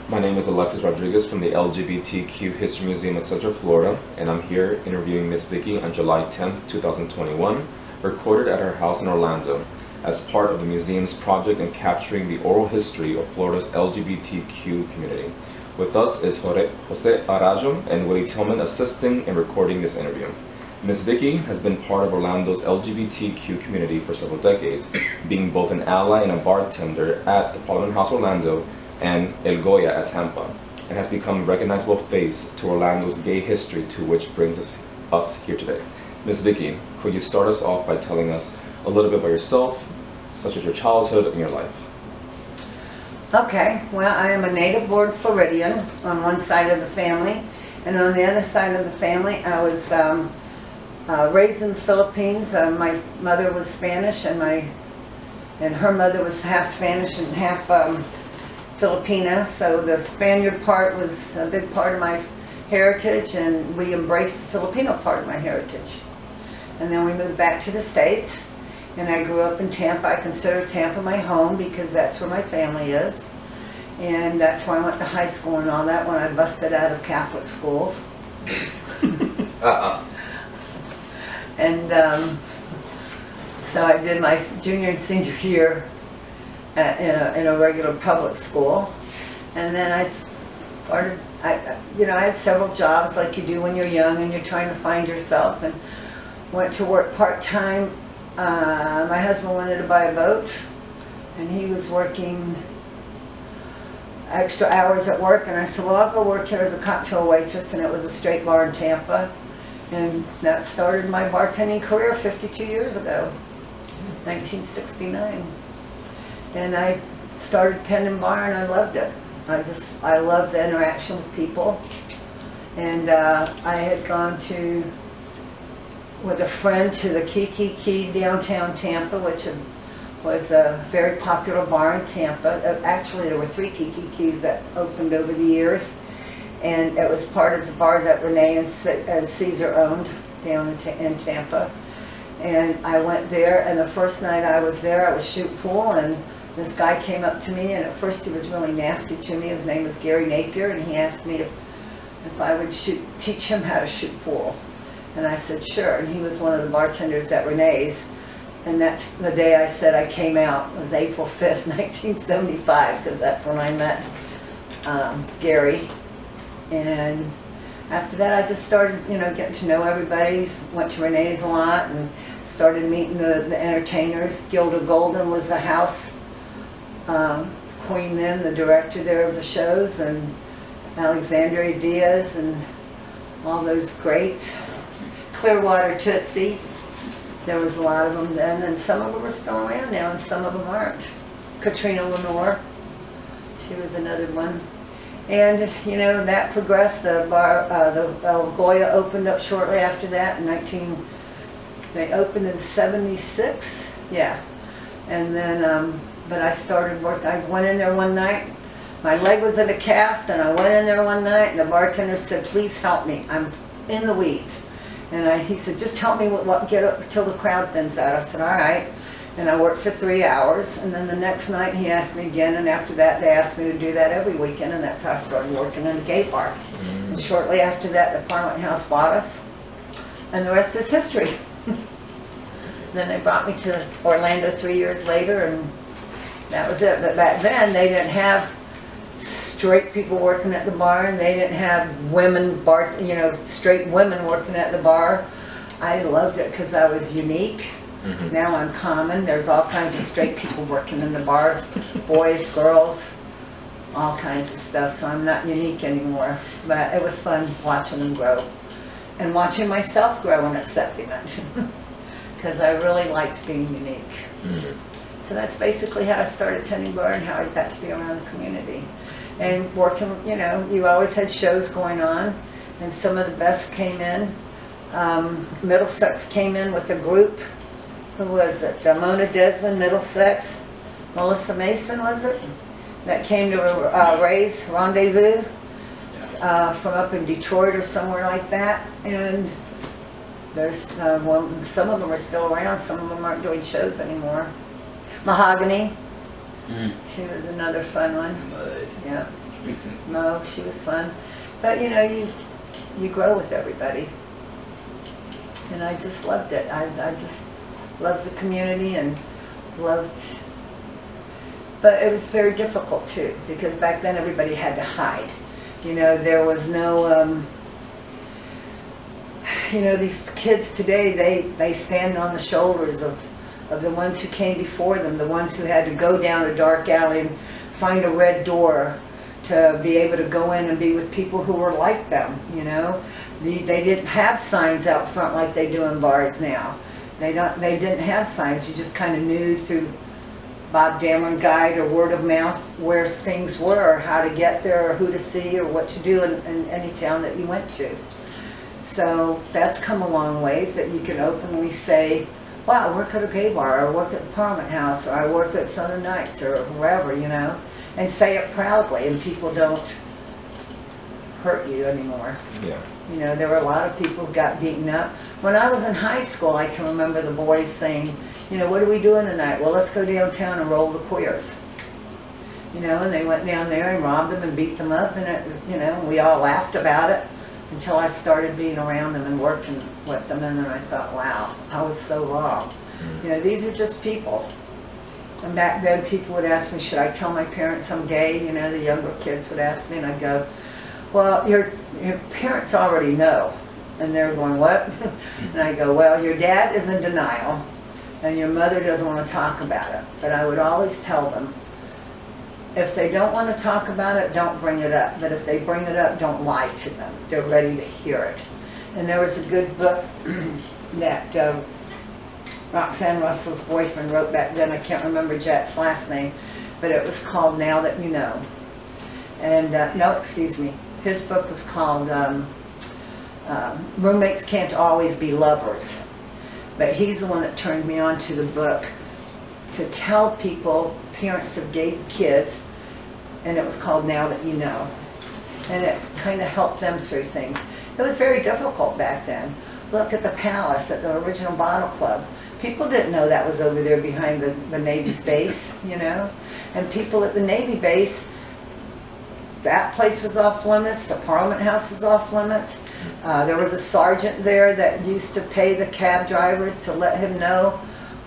My name is Alexis Rodriguez from the LGBTQ History Museum of Central Florida, and I'm here interviewing Miss Vicki on July 10, 2021, recorded at her house in Orlando, as part of the museum's project in capturing the oral history of Florida's LGBTQ community. With us is Jose Arajo and Willie Tillmon assisting in recording this interview. Ms. Vicki has been part of Orlando's LGBTQ community for several decades, being both an ally and a bartender at the Parliament House Orlando and El Goya at Tampa, and has become a recognizable face to Orlando's gay history, to which brings us here today. Ms. Vicki, could you start us off by telling us a little bit about yourself, such as your childhood and your life? Okay, well, I am a native-born Floridian on one side of the family, and on the other side of the family, I was raised in the Philippines. My mother was Spanish, and her mother was half Spanish and half Filipino. So the Spaniard part was a big part of my heritage, and we embraced the Filipino part of my heritage. And then we moved back to the States, and I grew up in Tampa. I consider Tampa my home because that's where my family is, and that's where I went to high school and all that when I busted out of Catholic schools. And so I did my junior and senior year in a regular public school, and then I started. I had several jobs like you do when you're young and you're trying to find yourself, and went to work part-time. My husband wanted to buy a boat, and he was working extra hours at work, and I said, well, I'll go work here as a cocktail waitress, and it was a straight bar in Tampa, and that started my bartending career 52 years ago, 1969. And I started tending bar, and I loved it. I loved the interaction with people, and I had gone with a friend to the Kiki downtown Tampa, which was a very popular bar in Tampa. Actually, there were 3 Kikis that opened over the years, and it was part of the bar that Renee and Caesar owned down in Tampa. And I went there, and the first night I was there, I was shooting pool, and this guy came up to me, and at first he was really nasty to me. His name was Gary Napier, and he asked me if I would teach him how to shoot pool. And I said, sure. And he was one of the bartenders at Renee's. And that's the day I said I came out. It was April 5th, 1975, because that's when I met Gary. And after that, I just started, getting to know everybody. Went to Renee's a lot and started meeting the entertainers. Gilda Golden was the house queen then, the director there of the shows, and Alexandria Diaz and all those greats. Clearwater Tootsie, there was a lot of them then, and some of them are still around now and some of them aren't. Katrina Lenore, she was another one. And that progressed. The Goya opened up shortly after that they opened in 76, yeah. And then but I started work. I went in there one night, my leg was in a cast, and I went in there one night, and the bartender said, please help me, I'm in the weeds. And he said, just help me get up till the crowd thins out. I said, all right. And I worked for 3 hours, and then the next night he asked me again, and after that they asked me to do that every weekend, and that's how I started working in a gay bar. And shortly after that, the Parliament House bought us, and the rest is history. Then they brought me to Orlando 3 years later, and that was it. But back then they didn't have straight people working at the bar, and they didn't have straight women working at the bar. I loved it because I was unique. Now I'm common. There's all kinds of straight people working in the bars, boys, girls, all kinds of stuff. So I'm not unique anymore. But it was fun watching them grow and watching myself grow and accepting it, because I really liked being unique. So that's basically how I started tending bar and how I got to be around the community. And working, you always had shows going on, and some of the best came in. Middlesex came in with a group. Who was it? Mona Desmond, Middlesex. Melissa Mason, was it? That came to Ray's Rendezvous from up in Detroit or somewhere like that. And there's some of them are still around, some of them aren't doing shows anymore. Mahogany. She was another fun one. Yeah. Mo, she was fun. But you know, you grow with everybody. And I just loved it. I just loved the community and loved, but it was very difficult too, because back then everybody had to hide. You know, there was no, you know, these kids today, they stand on the shoulders of the ones who came before them, the ones who had to go down a dark alley and find a red door to be able to go in and be with people who were like them, you know. They didn't have signs out front like they do in bars now. They didn't have signs. You just kind of knew through Bob Dameron Guide or word of mouth where things were, how to get there, or who to see, or what to do in any town that you went to. So that's come a long ways, that you can openly say, wow, I work at a gay bar, or I work at the Parliament House, or I work at Southern Nights, or wherever, you know, and say it proudly, and people don't hurt you anymore. Yeah. You know, there were a lot of people who got beaten up. When I was in high school, I can remember the boys saying, you know, what are we doing tonight? Well, let's go downtown and roll the queers. You know, and they went down there and robbed them and beat them up, and it, you know, we all laughed about it until I started being around them and working with them, and then I thought, wow, I was so wrong. You know, these are just people. And back then people would ask me, should I tell my parents I'm gay? You know, the younger kids would ask me, and I'd go, well, your parents already know. And they're going, what? And I go, well, your dad is in denial, and your mother doesn't want to talk about it. But I would always tell them, if they don't want to talk about it, don't bring it up. But if they bring it up, don't lie to them. They're ready to hear it. And there was a good book that Roxanne Russell's boyfriend wrote back then. I can't remember Jack's last name, but it was called Now That You Know. And, no, excuse me. His book was called Roommates Can't Always Be Lovers. But he's the one that turned me on to the book to tell people, parents of gay kids, and it was called Now That You Know. And it kind of helped them through things. It was very difficult back then. Look at the Palace, at the original Bottle Club. People didn't know that was over there behind the Navy's base, you know. And people at the Navy base, that place was off limits, the Parliament House was off limits. There was a sergeant there that used to pay the cab drivers to let him know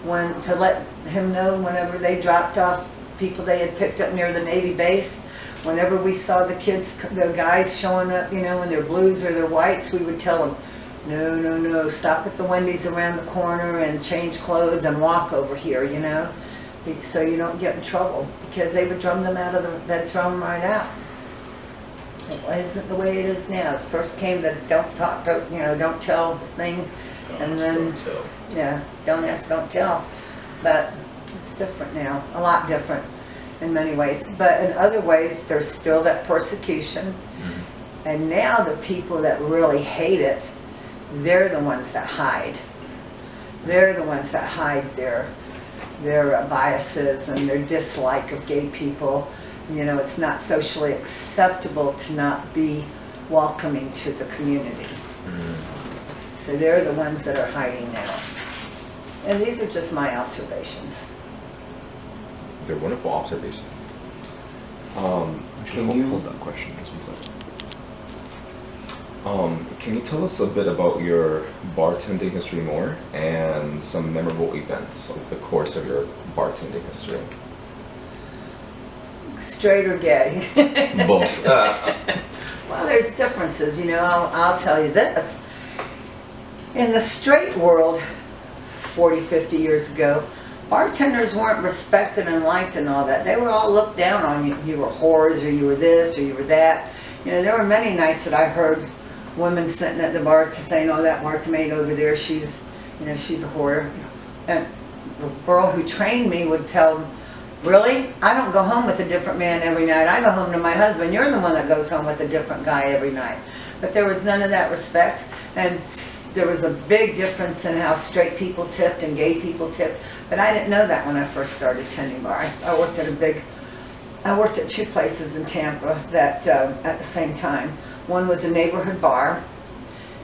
whenever they dropped off people they had picked up near the Navy base. Whenever we saw the kids, the guys showing up, you know, in their blues or their whites, we would tell them, no, no, no, stop at the Wendy's around the corner and change clothes and walk over here, you know, so you don't get in trouble, because they would drum them out of they'd throw them right out. It isn't the way it is now. First came the don't talk, don't, you know, don't tell thing, and then, yeah, don't ask, don't tell. But it's different now, a lot different in many ways. But in other ways, there's still that persecution. And now the people that really hate it, they're the ones that hide. They're the ones that hide their biases and their dislike of gay people. You know, it's not socially acceptable to not be welcoming to the community. So they're the ones that are hiding now. And these are just my observations. They're wonderful observations. Can you hold that question just 1 second? Can you tell us a bit about your bartending history more, and some memorable events over the course of your bartending history? Straight or gay? Both. Well, there's differences, you know. I'll tell you this. In the straight world, 40, 50 years ago, bartenders weren't respected and liked and all that. They were all looked down on. You were whores, or you were this, or you were that. You know, there were many nights that I heard women sitting at the bar to saying, oh, that barmaid over there, she's, you know, she's a whore. And the girl who trained me would tell them, really? I don't go home with a different man every night. I go home to my husband. You're the one that goes home with a different guy every night. But there was none of that respect. And there was a big difference in how straight people tipped and gay people tipped. But I didn't know that when I first started tending bar. I worked at 2 places in Tampa that at the same time. One was a neighborhood bar.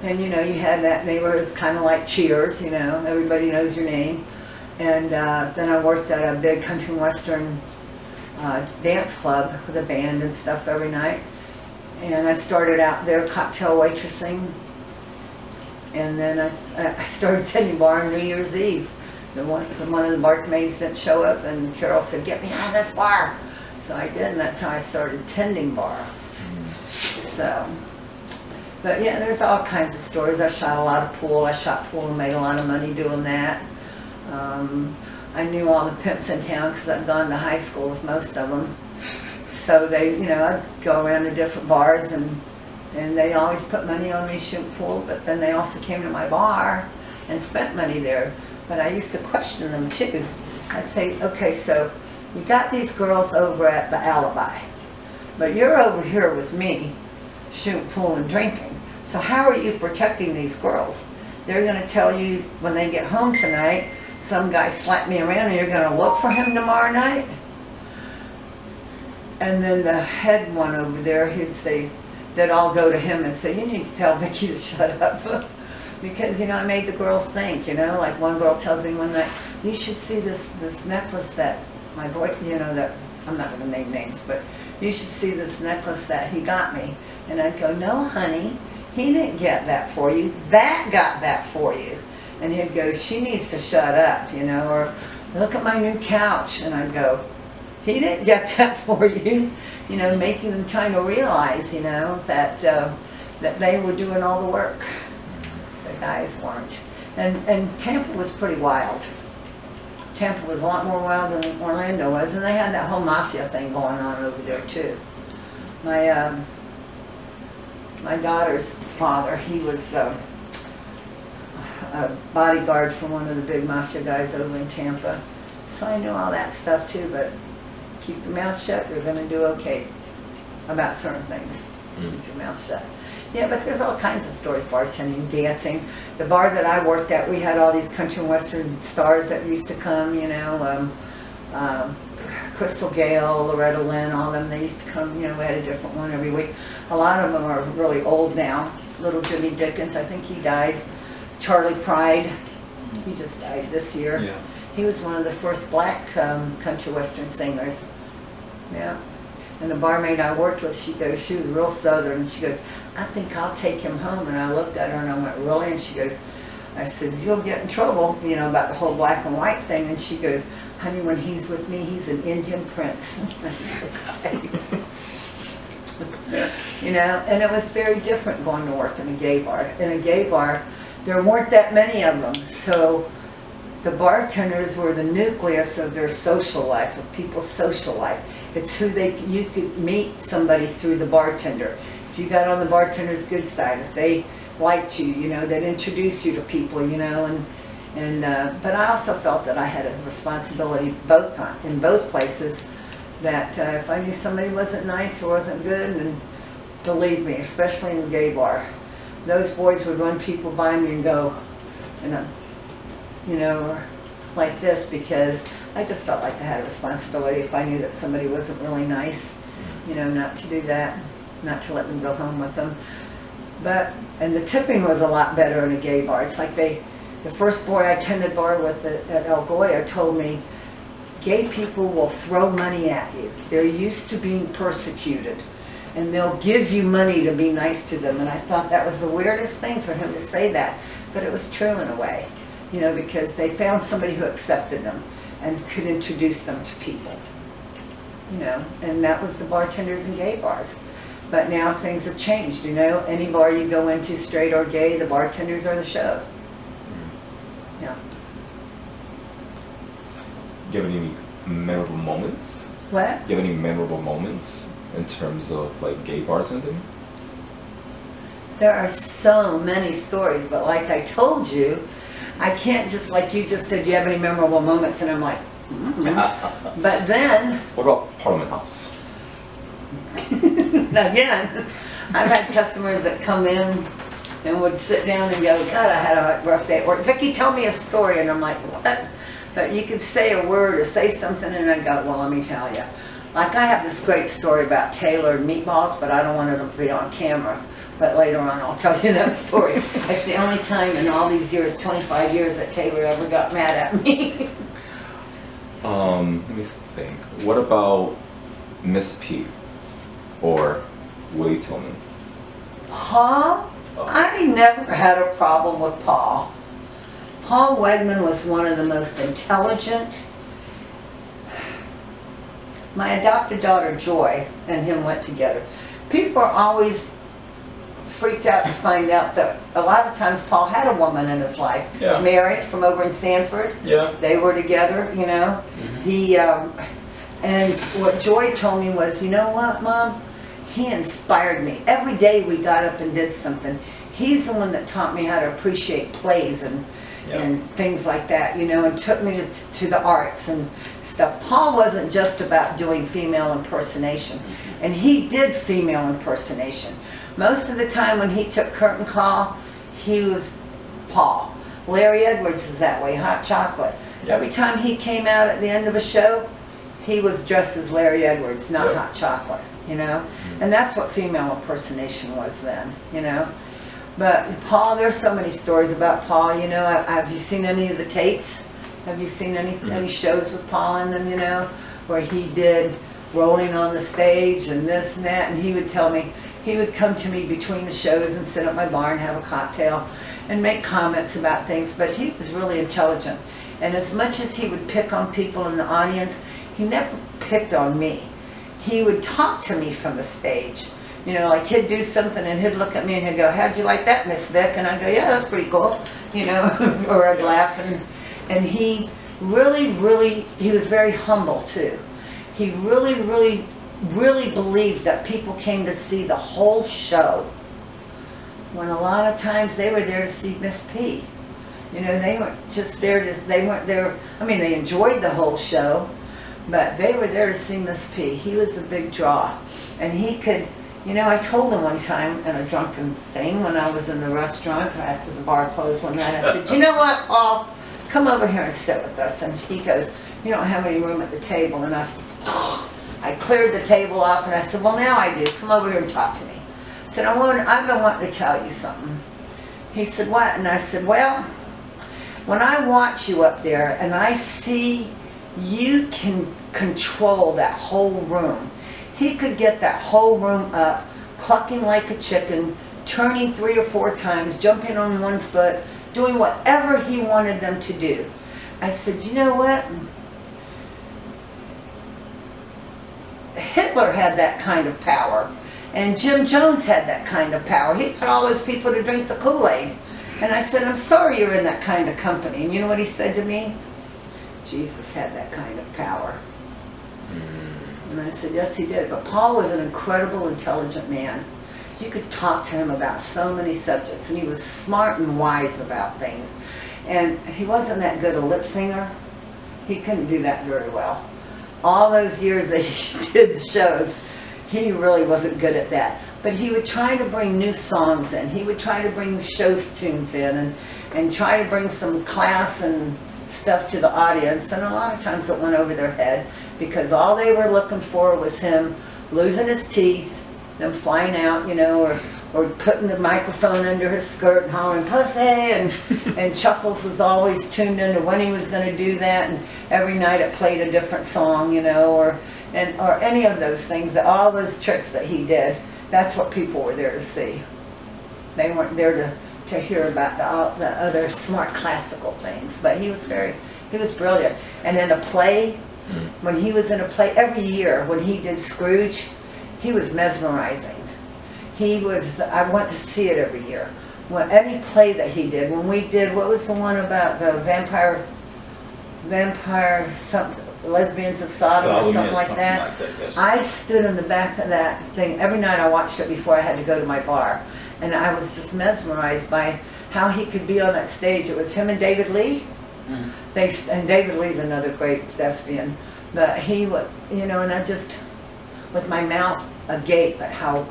And you know, you had that neighborhood, it's kind of like Cheers, you know, everybody knows your name. And then I worked at a big country western dance club with a band and stuff every night. And I started out there cocktail waitressing. And then I started tending bar on New Year's Eve. One of the barmaids didn't show up, and Carol said, "Get behind this bar." So I did, and that's how I started tending bar. So, but yeah, there's all kinds of stories. I shot a lot of pool. I shot pool and made a lot of money doing that. I knew all the pimps in town because I'd gone to high school with most of them. So they, I'd go around to different bars, and they always put money on me shooting pool, but then they also came to my bar and spent money there. But I used to question them too. I'd say, okay, so you got these girls over at the Alibi, but you're over here with me shooting pool and drinking. So how are you protecting these girls? They're going to tell you when they get home tonight, some guy slapped me around, and you're going to look for him tomorrow night? And then the head one over there, he'd say, they'd all go to him and say, "You need to tell Vicki to shut up." Because, I made the girls think, like one girl tells me one night, "You should see this necklace that my boy, that, I'm not going to name names, but you should see this necklace that he got me." And I'd go, "No, honey, he didn't get that for you. That got that for you." And he'd go, "She needs to shut up, or look at my new couch." And I'd go, "He didn't get that for you." Making them trying to realize, that they were doing all the work. The guys weren't. And Tampa was pretty wild. Tampa was a lot more wild than Orlando was, and they had that whole mafia thing going on over there too. My daughter's father, he was a bodyguard for one of the big mafia guys over in Tampa. So I knew all that stuff too, but keep your mouth shut, you're going to do okay about certain things. Keep your mouth shut. Yeah, but there's all kinds of stories, bartending, dancing. The bar that I worked at, we had all these country and western stars that used to come, Crystal Gale, Loretta Lynn, all of them, they used to come, we had a different one every week. A lot of them are really old now. Little Jimmy Dickens, I think he died. Charlie Pride, he just died this year. Yeah. He was one of the first black country western singers. Yeah. And the barmaid I worked with, she was real southern, and she goes, "I think I'll take him home." And I looked at her and I went, "Really?" And she goes, I said, "You'll get in trouble, about the whole black and white thing." And she goes, "Honey, when he's with me, he's an Indian prince." I said, "Okay." And it was very different going to work in a gay bar. In a gay bar, there weren't that many of them. So the bartenders were the nucleus of their social life, of people's social life. It's who you could meet somebody through the bartender. If you got on the bartender's good side, if they liked you, they'd introduce you to people, but I also felt that I had a responsibility in both places, that if I knew somebody wasn't nice or wasn't good, and believe me, especially in the gay bar, those boys would run people by me and go, like this, because I just felt like I had a responsibility if I knew that somebody wasn't really nice, not to do that, not to let them go home with them. And the tipping was a lot better in a gay bar. It's like the first boy I tended bar with at El Goya told me, "Gay people will throw money at you. They're used to being persecuted, and they'll give you money to be nice to them." And I thought that was the weirdest thing for him to say that, but it was true in a way, because they found somebody who accepted them and could introduce them to people, and that was the bartenders in gay bars. But now things have changed, any bar you go into, straight or gay, the bartenders are the show. Yeah. Do you have any memorable moments? What? Do you have any memorable moments in terms of gay bartending? There are so many stories, but like I told you, I can't just, like you just said, "Do you have any memorable moments?" And I'm like, But then... What about Parliament House? Again, I've had customers that come in and would sit down and go, "God, I had a rough day at work. Vicki, tell me a story." And I'm like, "What?" But you could say a word or say something, and I'd go, "Well, let me tell you." Like, I have this great story about tailored meatballs, but I don't want it to be on camera. But later on, I'll tell you that story. It's the only time in all these years, 25 years, that Taylor ever got mad at me. Let me think. What about Miss P or Willie Tillmon? Paul? I never had a problem with Paul. Paul Wegman was one of the most intelligent. My adopted daughter Joy and him went together. People are always freaked out to find out that a lot of times Paul had a woman in his life. Yeah. Mary from over in Sanford. Yeah. They were together, you know. He and what Joy told me was, you know what, Mom? He inspired me. Every day we got up and did something. He's the one that taught me how to appreciate plays and things like that, you know, and took me to the arts and stuff. Paul wasn't just about doing female impersonation, and he did female impersonation. Most of the time when he took curtain call, he was Paul. Larry Edwards was that way, Hot Chocolate. Every time he came out at the end of a show, he was dressed as Larry Edwards, not Hot Chocolate, you know. And that's what female impersonation was then, you know. But Paul, there's so many stories about Paul, you know. Have you seen any of the tapes? Have you seen any shows with Paul in them, you know, where he did Rolling on the Stage and this and that, and he would tell me, he would come to me between the shows and sit at my bar and have a cocktail and make comments about things, but he was really intelligent. And as much as he would pick on people in the audience, he never picked on me. He would talk to me from the stage. You know, like he'd do something and he'd look at me and he'd go, "How'd you like that, Miss Vic?" And I'd go, "Yeah, that's pretty cool," you know, or I'd laugh. And he really, he was very humble too. He really believed that people came to see the whole show, when a lot of times they were there to see Miss P. You know, they weren't just there they weren't there, I mean, they enjoyed the whole show, but they were there to see Miss P. He was a big draw. And he could, you know, I told him one time in a drunken thing when I was in the restaurant after the bar closed one night, I said, "You know what, Paul, come over here and sit with us." And he goes, "You don't have any room at the table." And I cleared the table off and I said, "Well, now I do. Come over here and talk to me." I said, I've been wanting to tell you something." He said, "What?" And I said, "Well, when I watch you up there and I see you can control that whole room." He could get that whole room up, clucking like a chicken, turning 3 or 4 times, jumping on one foot, doing whatever he wanted them to do. I said, "You know what? Hitler had that kind of power, and Jim Jones had that kind of power. He got all those people to drink the Kool-Aid." And I said, "I'm sorry you're in that kind of company." And you know what he said to me? "Jesus had that kind of power." And I said, "Yes, he did." But Paul was an incredible, intelligent man. You could talk to him about so many subjects, and he was smart and wise about things. And he wasn't that good a lip singer. He couldn't do that very well. All those years that he did the shows, he really wasn't good at that. But he would try to bring new songs in. He would try to bring shows tunes in and try to bring some class and stuff to the audience. And a lot of times it went over their head because all they were looking for was him losing his teeth, them flying out, you know, or putting the microphone under his skirt and hollering "pussy," and Chuckles was always tuned into when he was going to do that, and every night it played a different song, you know, or any of those things, all those tricks that he did. That's what people were there to see. They weren't there to hear about the other smart classical things. But he was brilliant. And in a play, when he was in a play, every year when he did Scrooge, he was mesmerizing. I went to see it every year. When any play that he did, when we did, what was the one about the vampire something, Lesbians of Sodom or something like that. Yes. I stood in the back of that thing every night. I watched it before I had to go to my bar, and I was just mesmerized by how he could be on that stage. It was him and David Lee. And David Lee's another great thespian, but he would, you know, and I just, with my mouth agape at how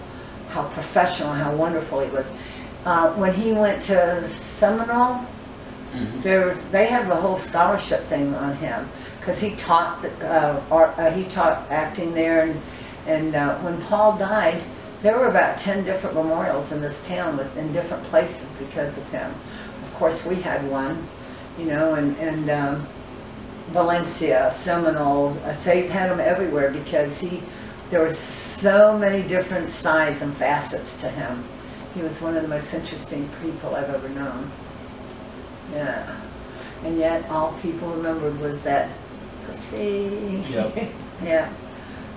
professional, how wonderful he was. When he went to Seminole, they have the whole scholarship thing on him. Because he taught acting there, and when Paul died, there were about 10 different memorials in this town in different places because of him. Of course, we had one, you know, and Valencia, Seminole. They had him everywhere because there were so many different sides and facets to him. He was one of the most interesting people I've ever known. Yeah. And yet all people remembered was that pussy. Yep. Yeah.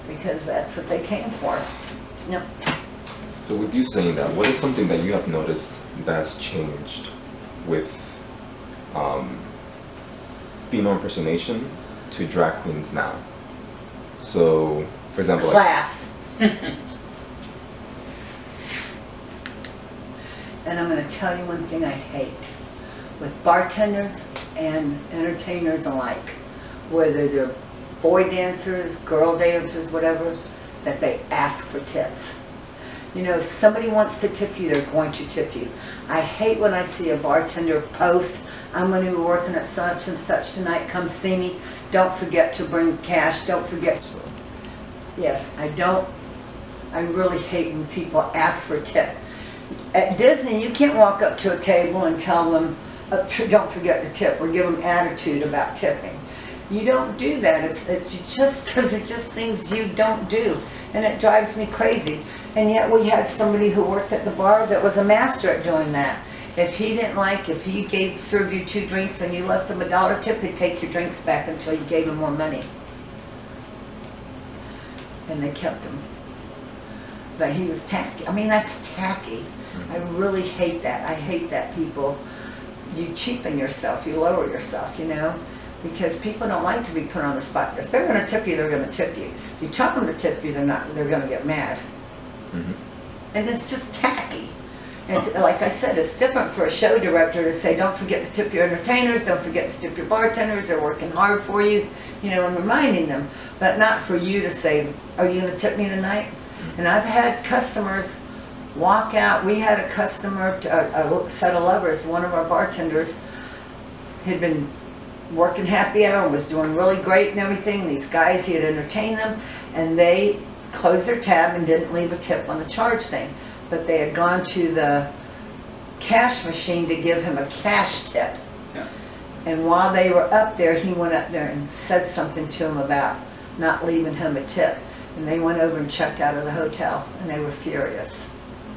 Because that's what they came for. Yep. So with you saying that, what is something that you have noticed that has changed with female impersonation to drag queens now? So, for example, Class. And I'm going to tell you one thing I hate with bartenders and entertainers alike, whether they're boy dancers, girl dancers, whatever, that they ask for tips. You know, if somebody wants to tip you, they're going to tip you. I hate when I see a bartender post, I'm going to be working at such and such tonight, come see me. Don't forget to bring cash, don't forget. so, Yes, I really hate when people ask for a tip. At Disney, you can't walk up to a table and tell them, don't forget to tip, or give them attitude about tipping. You don't do that. It's just because it's just things you don't do, and it drives me crazy. And yet we had somebody who worked at the bar that was a master at doing that. If he served you 2 drinks and you left him $1 tip, he'd take your drinks back until you gave him more money. And they kept him. But he was tacky. I mean, that's tacky. I really hate that. I hate that people, you cheapen yourself, you lower yourself, you know, because people don't like to be put on the spot. If they're going to tip you, they're going to tip you. If you tell them to tip you, they're going to get mad. And it's just tacky. It's, like I said, it's different for a show director to say, don't forget to tip your entertainers, don't forget to tip your bartenders, they're working hard for you, you know, and reminding them. But not for you to say, are you going to tip me tonight? And I've had customers walk out. We had a customer, a set of lovers, one of our bartenders had been working happy hour and was doing really great and everything. These guys, he had entertained them, and they closed their tab and didn't leave a tip on the charge thing. But they had gone to the cash machine to give him a cash tip. Yeah. And while they were up there, he went up there and said something to him about not leaving him a tip. And they went over and checked out of the hotel, and they were furious.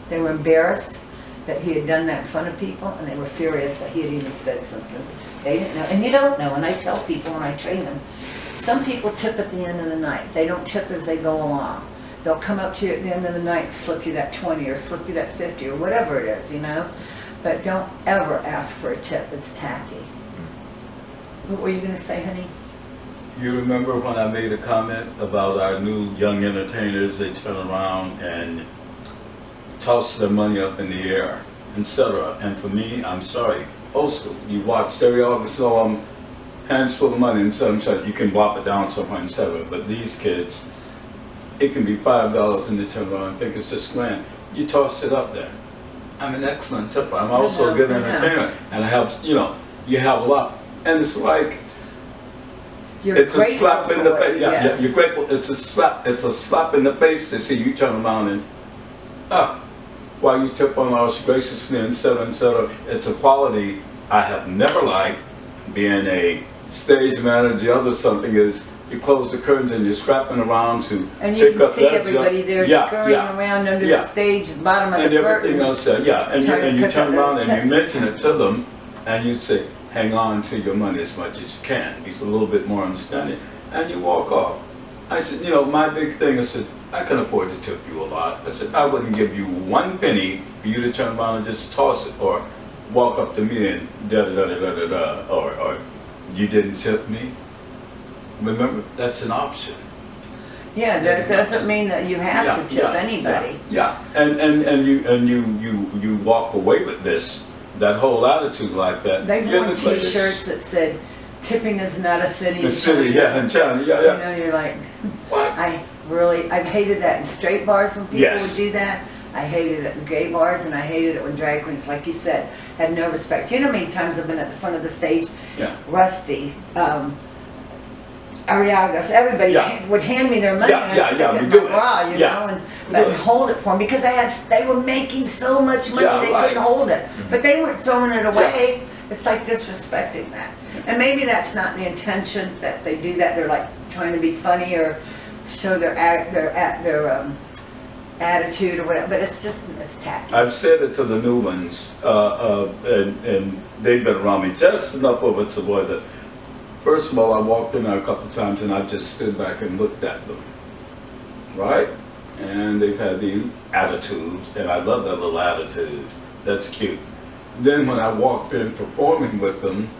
They were embarrassed that he had done that in front of people, and they were furious that he had even said something. They didn't know, and you don't know, and I tell people when I train them, some people tip at the end of the night. They don't tip as they go along. They'll come up to you at the end of the night and slip you that 20 or slip you that 50 or whatever it is, you know? But don't ever ask for a tip. It's tacky. What were you going to say, honey? You remember when I made a comment about our new young entertainers, they turn around and toss their money up in the air, etc. And for me, I'm sorry, old school. You watch Terry August, hands full of money and something, you can whop it down somewhere and etc. But these kids, it can be $5 and they turn around and think it's just grand. You toss it up there. I'm an excellent tipper. I'm also a good entertainer, and I have, you know, you have a lot. And it's like, it's a slap in the face. Yeah, you're grateful. It's a slap in the face to see you turn around and, while you tip on us graciously, etc., etc. It's a quality I have never liked. Being a stage manager, other something is you close the curtains and you're scrapping around to and you pick can up see that everybody there scurrying around under the stage, bottom of and the everything curtain. else. And you turn around and you mention it to them, and you say, hang on to your money as much as you can. He's a little bit more understanding, and you walk off. I said, you know, my big thing, I said, I can afford to tip you a lot. I said, I wouldn't give you 1 penny for you to turn around and just toss it, or walk up to me and da-da-da-da-da-da, or you didn't tip me. Remember, that's an option. Yeah, that doesn't mean that you have to tip anybody. Yeah. And you walk away with this, that whole attitude like that. They've worn T-shirts that said, "Tipping is not a city." The city, in China, You know, you're like, what? I've hated that in straight bars when people would do that. I hated it in gay bars, and I hated it when drag queens, like you said, had no respect. You know how many times I've been at the front of the stage? Yeah. Rusty, Ariagas, everybody would hand me their money and I'd stick it in my bra, you know, and hold it for them because they were making so much money they couldn't hold it. But they weren't throwing it away. It's like disrespecting that. And maybe that's not the intention that they do that. They're like trying to be funny or show their attitude or whatever. But it's tacky. I've said it to the new ones, and they've been around me just enough of it to avoid that. First of all, I walked in there a couple of times and I just stood back and looked at them, right? And they've had the attitude, and I love that little attitude. That's cute. Then when I walked in performing with them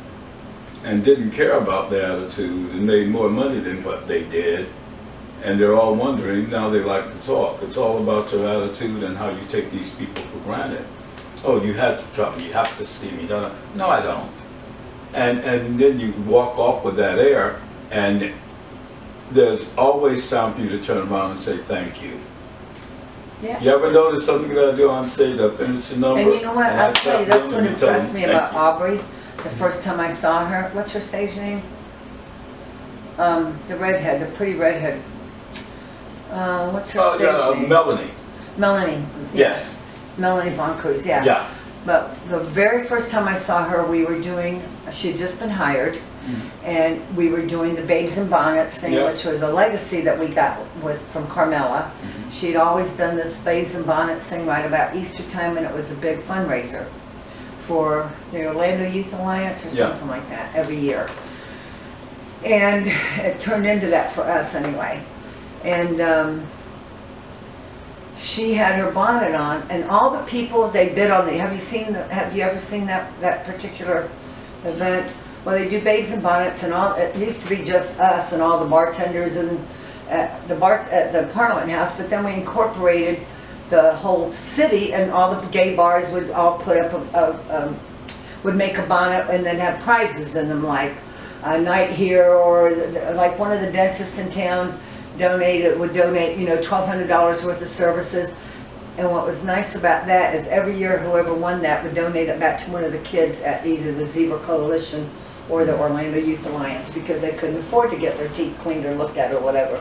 and didn't care about their attitude and made more money than what they did, and they're all wondering, now they like to talk. It's all about your attitude and how you take these people for granted. Oh, you have to try me, you have to see me. No, I don't. And then you walk off with that air, and there's always time for you to turn around and say thank you. Yeah. You ever notice something that I do on stage? I finish the number. And you know what? I'll tell you, that's what impressed me about you. Aubrey. The first time I saw her, what's her stage name? The redhead, the pretty redhead. What's her stage name? Melanie. Melanie. Yes. Melanie Von Cruz, yeah. Yeah. But the very first time I saw her, we were doing, she had just been hired, and we were doing the Babes in Bonnets thing, Yep. which was a legacy that we got from Carmela. She'd always done this Babes in Bonnets thing right about Easter time, and it was a big fundraiser for the Orlando Youth Alliance or something like that every year. And it turned into that for us anyway. And she had her bonnet on, and all the people they bid on the. Have you ever seen that particular event? Well, they do Babes in Bonnets, and all. It used to be just us and all the bartenders and at the Parliament House, but then we incorporated the whole city, and all the gay bars would all put up would make a bonnet and then have prizes in them, like a night here, or like one of the dentists in town would donate, you know, $1,200 worth of services. And what was nice about that is every year whoever won that would donate it back to one of the kids at either the Zebra Coalition or the Orlando Youth Alliance, because they couldn't afford to get their teeth cleaned or looked at or whatever.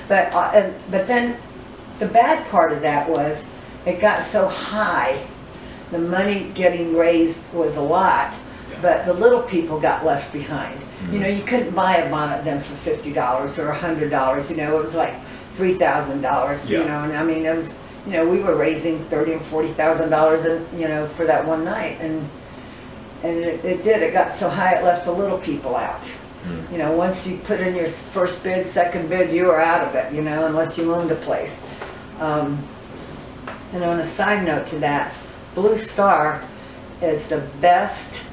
But then the bad part of that was it got so high, the money getting raised was a lot, but the little people got left behind. You know, you couldn't buy a bonnet then for $50 or $100. You know, it was like $3,000. You know, and I mean, it was, you know, we were raising $30,000 and $40,000, and you know, for that one night, and it did. It got so high, it left the little people out. You know, once you put in your first bid, second bid, you were out of it. You know, unless you owned a place. And on a side note to that, Blue Star is the best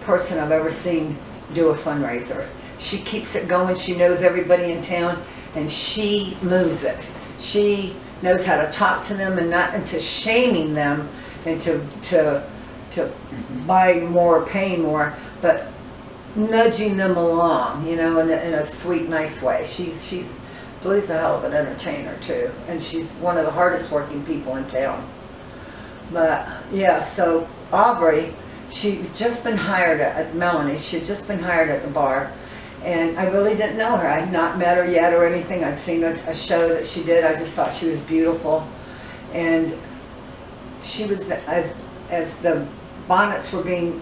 person I've ever seen do a fundraiser. She keeps it going. She knows everybody in town, and she moves it. She knows how to talk to them, and not into shaming them into to buy more, paying more, but nudging them along, you know, in a sweet, nice way. Blue's a hell of an entertainer too, and she's one of the hardest working people in town. But yeah, so Aubrey, she'd just been hired at Melanie. She had just been hired at the bar, and I really didn't know her. I had not met her yet or anything. I'd seen a show that she did. I just thought she was beautiful, and she was, as the bonnets were being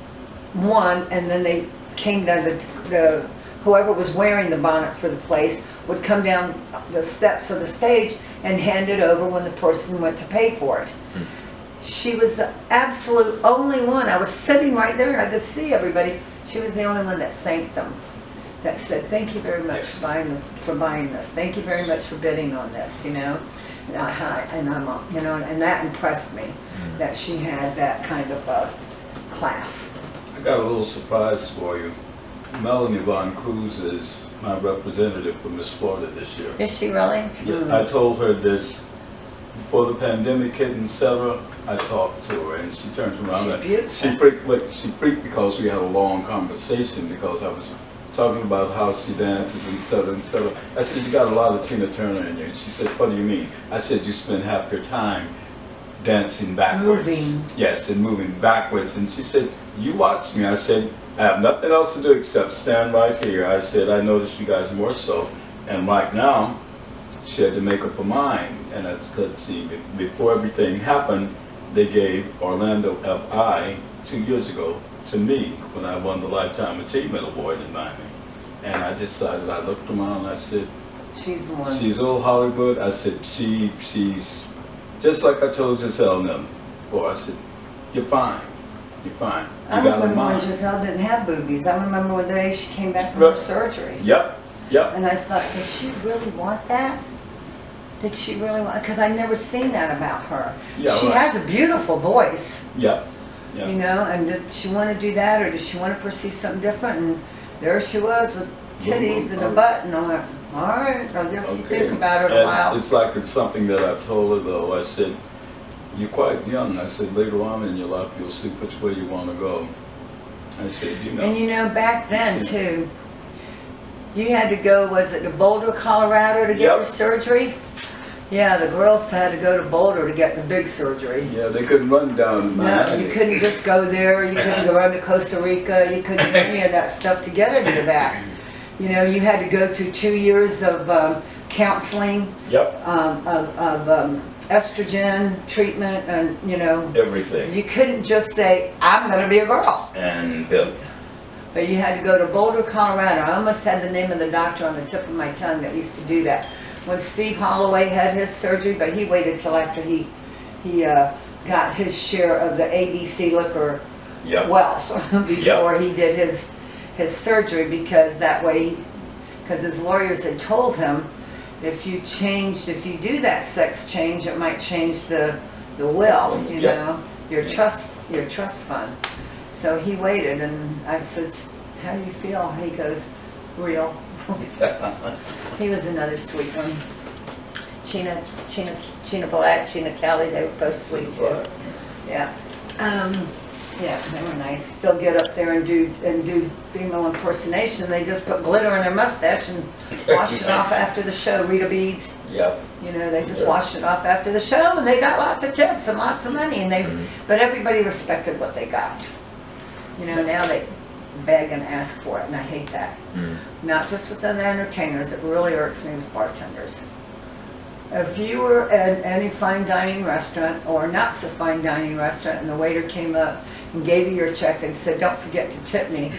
won, and then they came down, the whoever was wearing the bonnet for the place would come down the steps of the stage and hand it over when the person went to pay for it. She was the absolute only one. I was sitting right there and I could see everybody. She was the only one that thanked them, that said, "Thank you very much for buying this. Thank you very much for bidding on this." You know, and I'm, you know, and that impressed me, that she had that kind of class. I got a little surprise for you. Melanie Von Cruz is my representative for Miss Florida this year. Is she really? Yeah, I told her this before the pandemic hit, etc. I talked to her, and she turned around. She's and beautiful. She freaked because we had a long conversation, because I was talking about how she dances, etc., etc. I said, "You got a lot of Tina Turner in you." And she said, "What do you mean?" I said, "You spend half your time dancing backwards." Moving. Yes, and moving backwards. And she said, "You watch me." I said, "I have nothing else to do except stand right here." I said, "I noticed you guys more so." And right now, she had to make up her mind. And let's see, before everything happened, they gave Orlando FI 2 years ago to me when I won the Lifetime Achievement Award in Miami. And I decided, I looked around and I said, She's the one. she's old Hollywood. I said, she's just like I told Giselle and them before. I said, you're fine. You're fine. I You got a remember when mind. Giselle didn't have boobies. I remember the day she came back from her Yep. surgery. Yep, yep. And I thought, did she really want that? Did she really want? Because I never seen that about her. Yeah, she right. has a beautiful voice, Yep, yep. you know. And did she want to do that, or did she want to pursue something different? And there she was with titties and a butt, and I'm like, all right, I'll just think about it a while. It's like it's something that I've told her though. I said, you're quite young. I said, later on in your life, you'll see which way you want to go. I said, you know. And you know, back then too, you had to go, was it to Boulder, Colorado to get Yep. your surgery? Yeah, the girls had to go to Boulder to get the big surgery. Yeah, they couldn't run down No, Miami. you couldn't just go there, you couldn't go run to Costa Rica, you couldn't do any of that stuff to get into that. You know, you had to go through 2 years of counseling, Yep, of estrogen treatment, and you know, everything. you couldn't just say, I'm gonna be a girl. And Bill. But you had to go to Boulder, Colorado. I almost had the name of the doctor on the tip of my tongue that used to do that. When Steve Holloway had his surgery, but he waited till after he got his share of the ABC liquor Yep. wealth before he did his surgery, because that way, because his lawyers had told him, if you do that sex change, it might change the will, you Yep. know, your trust fund. So he waited, and I said, how do you feel? He goes, real. He was another sweet one. Chena Black, Chena Kelly, they were both sweet too. Yeah. Yeah, they were nice. Still get up there and do female impersonation. They just put glitter in their mustache and wash it off after the show. Rita Beads. Yep. You know, they just washed it off after the show, and they got lots of tips and lots of money, and but everybody respected what they got. You know, now they beg and ask for it, and I hate that. Not just with the entertainers, it really irks me with bartenders. If you were at any fine dining restaurant or not so fine dining restaurant and the waiter came up and gave you your check and said, don't forget to tip me,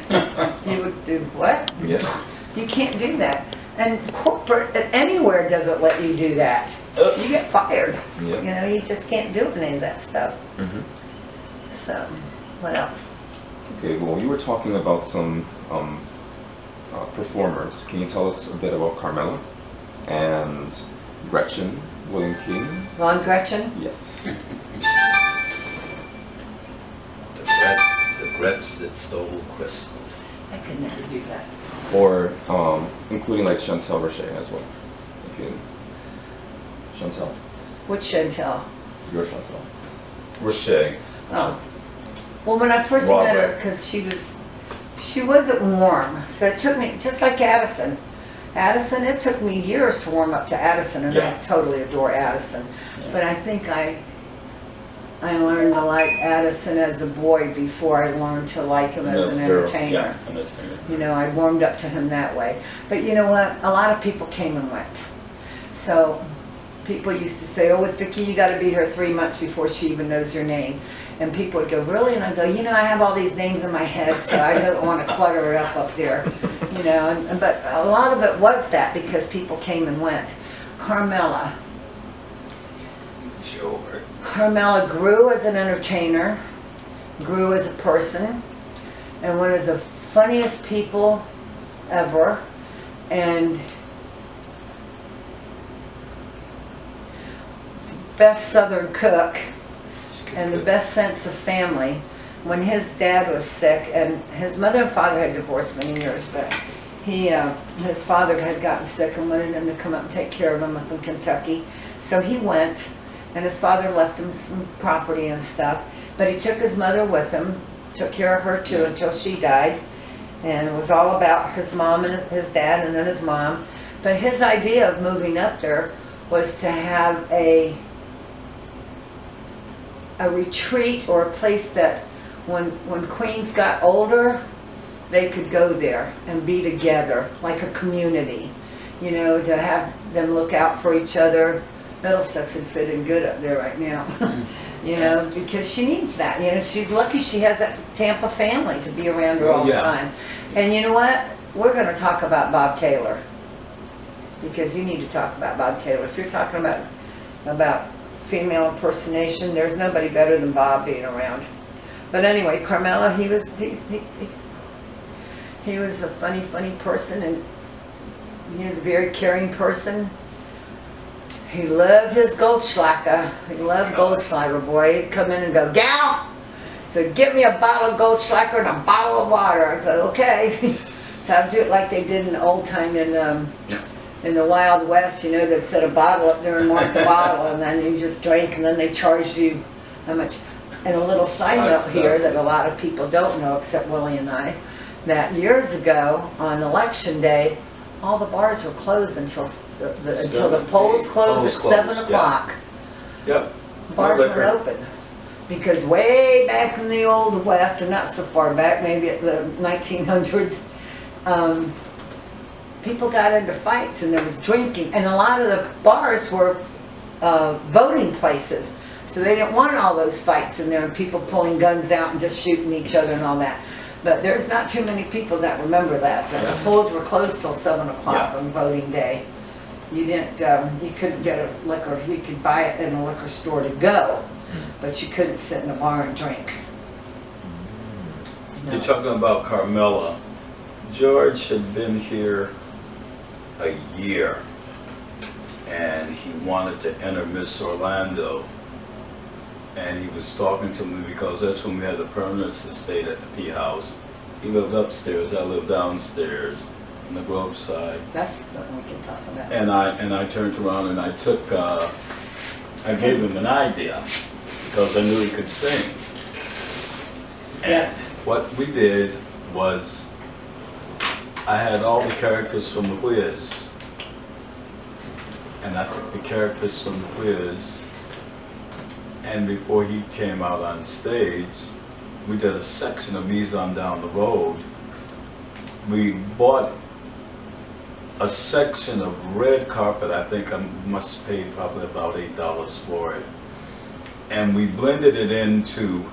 you would do what? Yeah. You can't do that. And corporate anywhere doesn't let you do that. You get fired. Yeah. You know, you just can't do any of that stuff. Mm-hmm. So, what else? Okay, well, you were talking about some performers. Can you tell us a bit about Carmela and Gretchen, William King? Von Gretchen? Yes. The Grets that stole Christmas. I could never do that. Or including like Chantel Roche as well. If you, Chantel, Which Chantel? your Chantel. Roche. Oh. Well, when I first met her, Robert. because she wasn't warm, so it took me, just like Addison. Addison, it took me years to warm up to Addison, and I Yeah. totally adore Addison. Yeah. But I think I learned to like Addison as a boy before I learned to like him as an entertainer. Yeah, entertainer. You know, I warmed up to him that way. But you know what? A lot of people came and went. So people used to say, oh, with Vicki, you got to be here 3 months before she even knows your name. And people would go, really? And I go, you know, I have all these names in my head, so I don't want to clutter it up there. You know, but a lot of it was that because people came and went. Carmela. Sure. Carmela grew as an entertainer, grew as a person, and one of the funniest people ever, and best Southern cook, and the best sense of family. When his dad was sick, and his mother and father had divorced many years, but his father had gotten sick and wanted him to come up and take care of him up in Kentucky. So he went, and his father left him some property and stuff, but he took his mother with him, took care of her too until she died, and it was all about his mom and his dad and then his mom. But his idea of moving up there was to have a retreat or a place that when queens got older, they could go there and be together like a community, you know, to have them look out for each other. Middlesex would fit in good up there right now. You know, because she needs that. You know, she's lucky she has that Tampa family to be around her all the time. And you know what? We're going to talk about Bob Taylor. Because you need to talk about Bob Taylor. If you're talking about female impersonation, there's nobody better than Bob being around. But anyway, Carmela, he was a funny person, and he was a very caring person. He loved his Goldschlager. He loved Goldschlager, boy. He'd come in and go, "Gal, so get me a bottle of Goldschlager and a bottle of water." I'd go, "Okay." So I'd do it like they did in the old time in the Wild West. You know, they'd set a bottle up there and mark the bottle, and then you just drank, and then they charged you how much. And a little side note here that a lot of people don't know, except Willie and I, that years ago on election day, all the bars were closed until the polls closed at 7 o'clock. Yep. Bars weren't open. Because way back in the old West, and not so far back, maybe at the 1900s, people got into fights and there was drinking. And a lot of the bars were voting places. So they didn't want all those fights in there and people pulling guns out and just shooting each other and all that. But there's not too many people that remember that. The polls were closed till 7 o'clock on voting day. You didn't, you couldn't get a liquor. You could buy it in a liquor store to go, but you couldn't sit in a bar and drink. No. You're talking about Carmela. George had been here a year, and he wanted to enter Miss Orlando. And he was talking to me because that's when we had the permanence estate at the P House. He lived upstairs, I lived downstairs on the Grove side. That's something we can talk about. And I turned around and I took, I gave him an idea because I knew he could sing. And what we did was, I had all the characters from the Whiz. And I took the characters from the Whiz, and before he came out on stage, we did a section of Mise on Down the Road. We bought a section of red carpet. I think I must pay probably about $8 for it. And we blended it into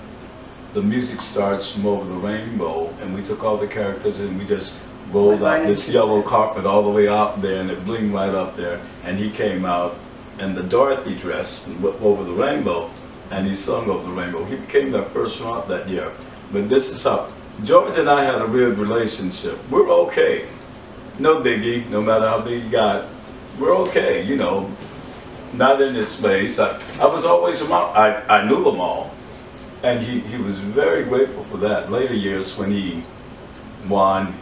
The Music Starts from Over the Rainbow, and we took all the characters and we just rolled out this yellow carpet all the way out there, and it blinged right up there. And he came out in the Dorothy dress from Over the Rainbow, and he sung Over the Rainbow. He became the first runner that year. But this is how George and I had a real relationship. We're okay. No biggie, no matter how big he got. We're okay, you know. Not in his space. I was always around. I knew them all. And he was very grateful for that. Later years when he won,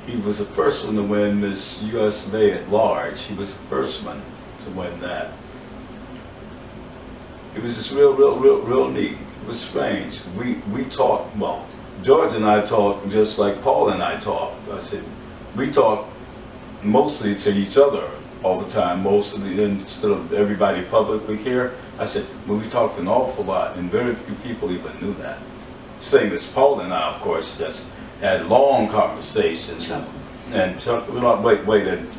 he was the first one to win Miss USA at large. He was the first one to win that. It was just real neat. It was strange. We talked, well, George and I talked just like Paul and I talked. I said, we talk mostly to each other all the time, instead of everybody publicly here. I said, well, we talked an awful lot, and very few people even knew that. Same as Paul and I, of course, just had long conversations. And Chuck, wait, and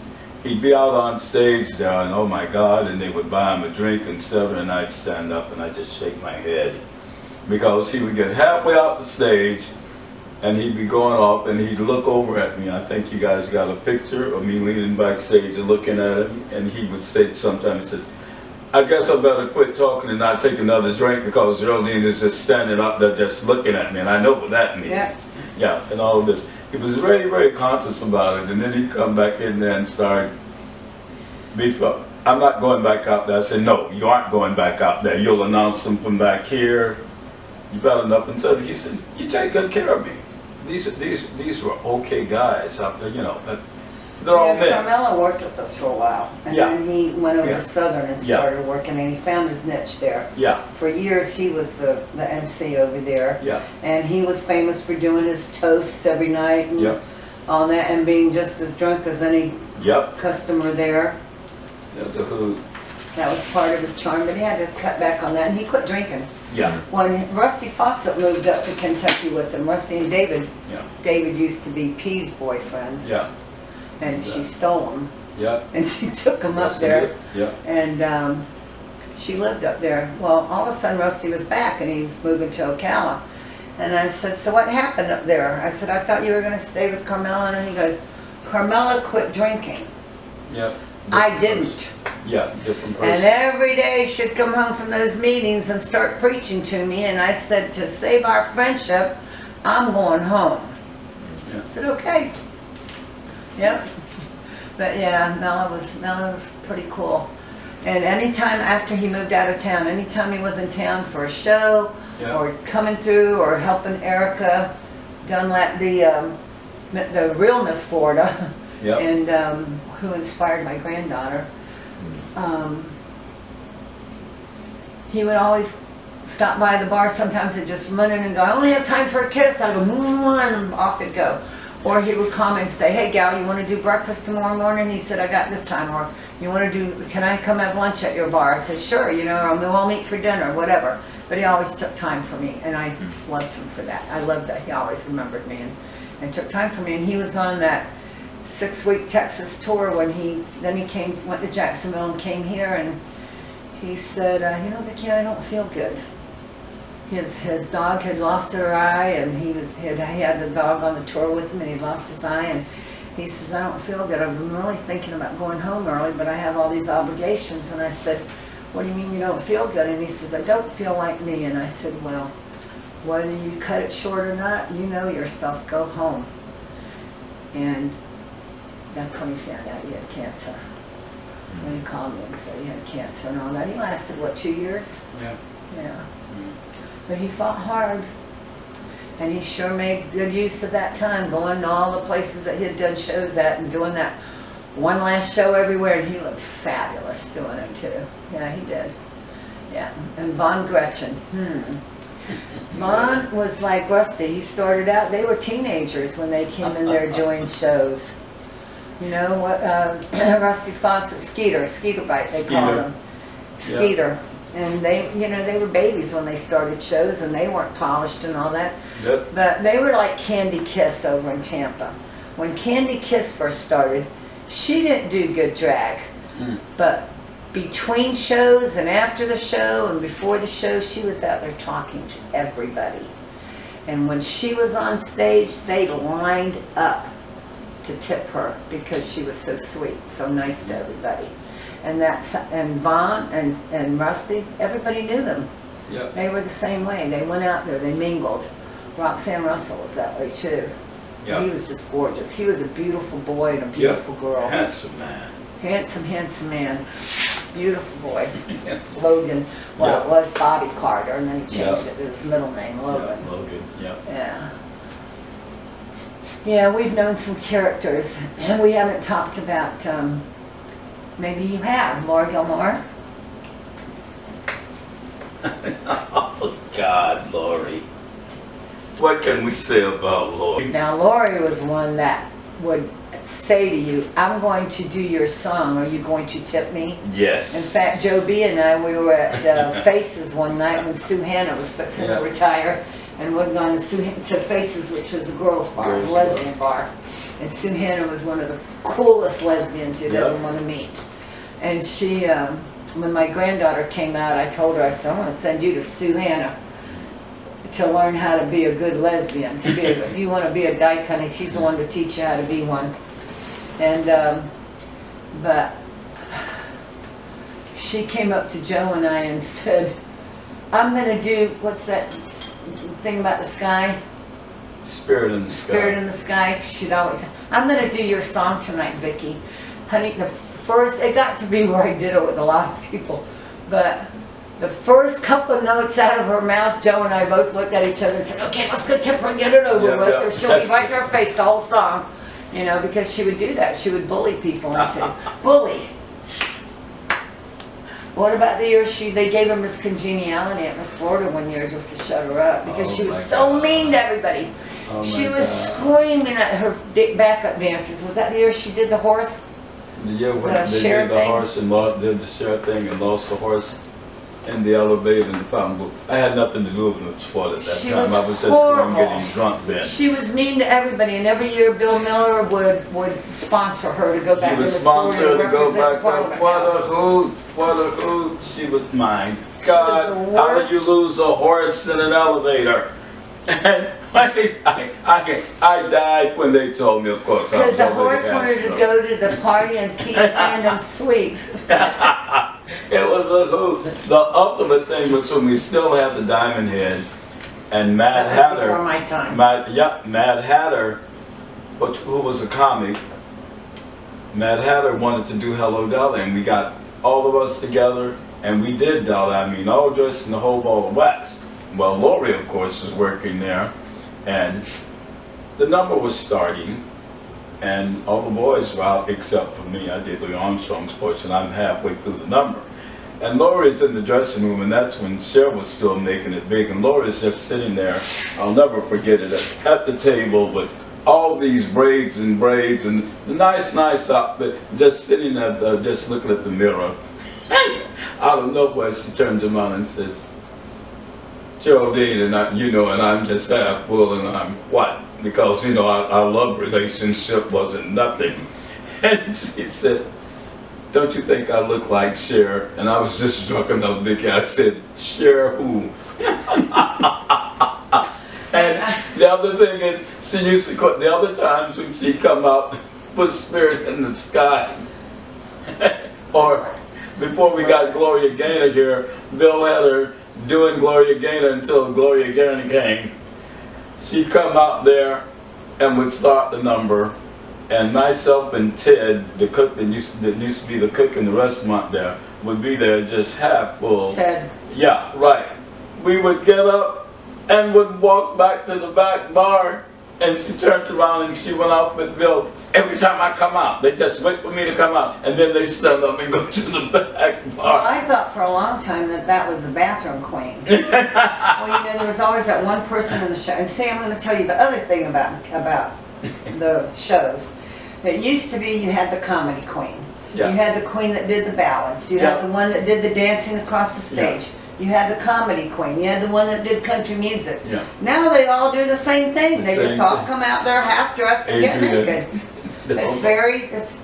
he'd be out on stage there, and oh my God, and they would buy him a drink and stuff, and I'd stand up and I'd just shake my head. Because he would get halfway out the stage, and he'd be going off, and he'd look over at me. I think you guys got a picture of me leaning backstage and looking at him, and he would say sometimes, he says, I guess I better quit talking and not take another drink because Geraldine is just standing up there just looking at me, and I know what that means. Yeah, and all of this. He was very conscious about it, and then he'd come back in there and start beef up. I'm not going back out there. I said, no, you aren't going back out there. You'll announce them from back here. You better enough. And so he said, you take good care of me. These were okay guys out there, you know. They're all men. Carmela worked with us for a while, and then he went over to Southern and started working, and he found his niche there. For years, he was the MC over there, and he was famous for doing his toasts every night and all that, and being just as drunk as any customer there. That's a hoot. That was part of his charm, but he had to cut back on that, and he quit drinking. When Rusty Fawcett moved up to Kentucky with him, Rusty and David, David used to be P's boyfriend. And she stole him. And she took him up there. And She lived up there. Well, all of a sudden Rusty was back and he was moving to Ocala. And I said, so what happened up there? I said, I thought you were going to stay with Carmela. And he goes, Carmela quit drinking. Yep. I didn't. Yeah, different person. And every day she'd come home from those meetings and start preaching to me. And I said, to save our friendship, I'm going home. Yeah. I said, okay. Yep. But yeah, Mela was pretty cool. And anytime after he moved out of town, anytime he was in town for a show, Yeah. or coming through, or helping Erica Dunlap, the real Miss Florida, Yep. and who inspired my granddaughter, he would always stop by the bar. Sometimes he'd just run in and go, I only have time for a kiss. I'd go, and off he'd go. Or he would come and say, hey gal, you want to do breakfast tomorrow morning? He said, I got this time. Or you want to do, can I come have lunch at your bar? I said, sure, you know, or we'll meet for dinner, whatever. But he always took time for me, and I loved him for that. I loved that he always remembered me and took time for me. And he was on that 6-week Texas tour when then he went to Jacksonville and came here, and he said, you know, Vicki, I don't feel good. His dog had lost her eye, and he had the dog on the tour with him, and he lost his eye, and he says, I don't feel good. I've been really thinking about going home early, but I have all these obligations. And I said, what do you mean you don't feel good? And he says, I don't feel like me. And I said, well, whether you cut it short or not, you know yourself, go home. And that's when he found out he had cancer. When he called me and said he had cancer and all that. He lasted, what, 2 years? Yeah. Yeah. But he fought hard. And he sure made good use of that time, going to all the places that he had done shows at and doing that one last show everywhere. And he looked fabulous doing it too. Yeah, he did. Yeah. And Von Gretchen. Von was like Rusty. He started out, they were teenagers when they came in there doing shows. You know what, Rusty Fawcett, Skeeter Bite, they called him. Skeeter. And they, you know, they were babies when they started shows, and they weren't polished and all that. Yep. But they were like Candy Kiss over in Tampa. When Candy Kiss first started, she didn't do good drag. But between shows and after the show and before the show, she was out there talking to everybody. And when she was on stage, they lined up to tip her because she was so sweet, so nice to everybody. And Vaughn and Rusty, everybody knew them. Yep. They were the same way. They went out there, they mingled. Roxanne Russell was that way too. Yep. He was just gorgeous. He was a beautiful boy and a beautiful girl. Handsome man. Handsome man. Beautiful boy. Yes. Logan. Well, Yep. it was Bobby Carter, and then he changed Yep. it to his middle name, Logan. Yeah, Logan. Yep. Yeah. Yeah, we've known some characters, and we haven't talked about, maybe you have, Laura Gilmore. Oh God, Lori. What can we say about Lori? Now, Lori was one that would say to you, I'm going to do your song, are you going to tip me? Yes. In fact, Joe B. and I, we were at Faces one night when Sue Hannah was fixing to retire, and we'd gone to Faces, which was the girls' bar, the lesbian bar. And Sue Hannah was one of the coolest lesbians you'd ever want to meet. And she, when my granddaughter came out, I told her, I said, I'm going to send you to Sue Hannah to learn how to be a good lesbian. If you want to be a dyke, honey, she's the one to teach you how to be one. And, but she came up to Joe and I and said, I'm going to do, what's that thing about the sky? Spirit in the Sky. Spirit in the Sky. She'd always say, I'm going to do your song tonight, Vicki. Honey, it got to be where I did it with a lot of people, but the first couple of notes out of her mouth, Joe and I both looked at each other and said, okay, let's go tip her and get it over with, or she'll be right in her face the whole song. You know, because she would do that. She would bully people into bully. What about the year they gave her Miss Congeniality at Miss Florida one year just to shut her up because she was so mean to everybody. She was screaming at her backup dancers. Was that the year she did the horse? The year when they did the horse and did the share thing and lost the horse in the elevator in the fountain booth. I had nothing to do with the sport at that time. I was just going getting drunk then. She was mean to everybody, and every year Bill Miller would sponsor her to go back to the sport and represent Parliament House. What a hoot! she was, my God, the how did worst. you lose a horse in an elevator? And I died when they told me, of course. Because the horse wanted to go to the party and keep Brandon sweet. It was a hoot. The ultimate thing was when we still had the Diamond Head and Mad That was Hatter. before my time. Mad Hatter, who was a comic. Mad Hatter wanted to do Hello Dolly, and we got all of us together, and we did Dolly. I mean, all dressed in the whole ball of wax. Well, Lori, of course, was working there, and the number was starting, and all the boys were out except for me. I did Louis Armstrong's portion. I'm halfway through the number. And Lori's in the dressing room, and that's when Cher was still making it big, and Lori's just sitting there, I'll never forget it, at the table with all these braids and the nice outfit, just sitting at just looking at the mirror. Out of nowhere, she turns around and says, Geraldine, and I'm just half full, and I'm what? Because, our love relationship wasn't nothing. And she said, don't you think I look like Cher? And I was just drunk enough, Vicki. I said, Cher who? And the other thing is, she used to the other times when she'd come out with Spirit in the Sky, or before we got Gloria Gaynor here, Bill had her doing Gloria Gaynor until Gloria Gaynor came. She'd come out there and would start the number, and myself and Ted, the cook that used to be the cook in the restaurant there, would be there just half full. Ted. Yeah, right. We would get up and would walk back to the back bar, and she turned around and she went off with Bill. Every time I come out, they just wait for me to come out, and then they stand up and go to the back Well, bar. I thought for a long time that was the bathroom queen. Well, there was always that one person in the show. And see, I'm going to tell you the other thing about the shows. It used to be you had the comedy queen. Yeah. You had the queen that did the ballads. You Yeah. had the one that did the dancing across the stage. You had the comedy queen. You had the one that did country music. Yeah. Now they all do the same thing. The They just same all thing. come out there half dressed and get Adrian. naked. It's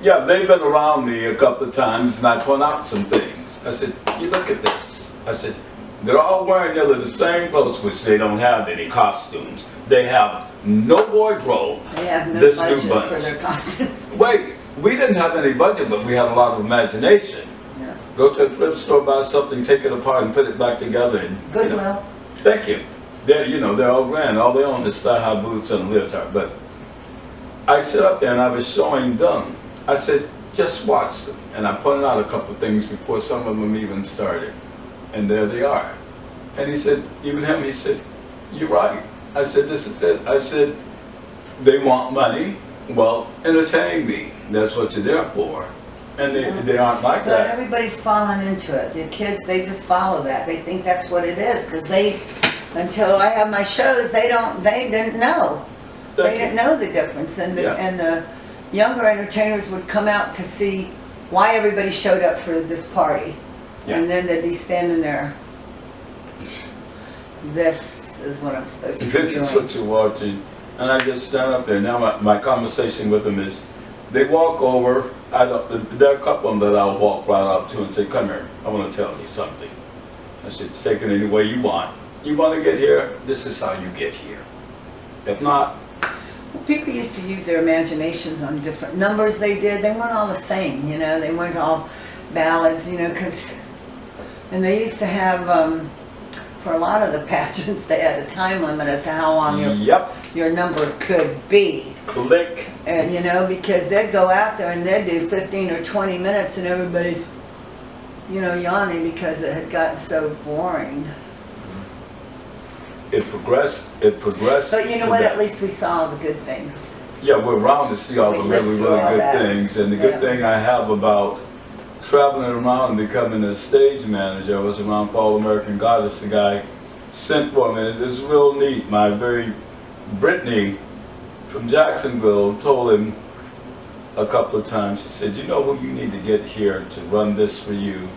Yeah, they've been around me a couple of times, and I point out some things. I said, you look at this. I said, they're all wearing nearly the same clothes, which they don't have any costumes. They have no wardrobe. they have no This new budget bunch. for their costumes. Wait, we didn't have any budget, but we had a lot of imagination. Yeah. Go to a thrift store, buy something, take it apart, and put it back together. And, Goodwill. Thank you. They're all grand. All they own is thigh-high boots and a leotard. But I sit up there and I was showing them. I said, just watch them. And I pointed out a couple of things before some of them even started. And there they are. And he said, even him, he said, you're right. I said, this is it. I said, they want money. Well, entertain me. That's what you're there for. And they aren't like But that. everybody's falling into it. The kids, they just follow that. They think that's what it is because until I have my shows, they didn't know. They didn't know the difference. And the younger entertainers would come out to see why everybody showed up for this party. Yeah. And then they'd be standing there. This is what I'm supposed to be doing. This is what you're watching. And I just stand up there. Now my conversation with them is, they walk over. There are a couple of them that I'll walk right up to and say, come here, I want to tell you something. I said, take it any way you want. You want to get here? This is how you get here. If not, People used to use their imaginations on different numbers they did. They weren't all the same, They weren't all ballads, and they used to have, for a lot of the pageants, they had a time limit as to how long your number could be. click. And, because they'd go out there and they'd do 15 or 20 minutes and everybody's, yawning because it had gotten so boring. It progressed. But you know to what? that. At least we saw the good things. Yeah, we're around to see all the We really, lived through really all good that. things. And the good thing I have about traveling around and becoming a stage manager, I was around for All American Goddess, the guy sent for me. And it was real neat. Brittany from Jacksonville told him a couple of times, she said, you know who you need to get here to run this for you?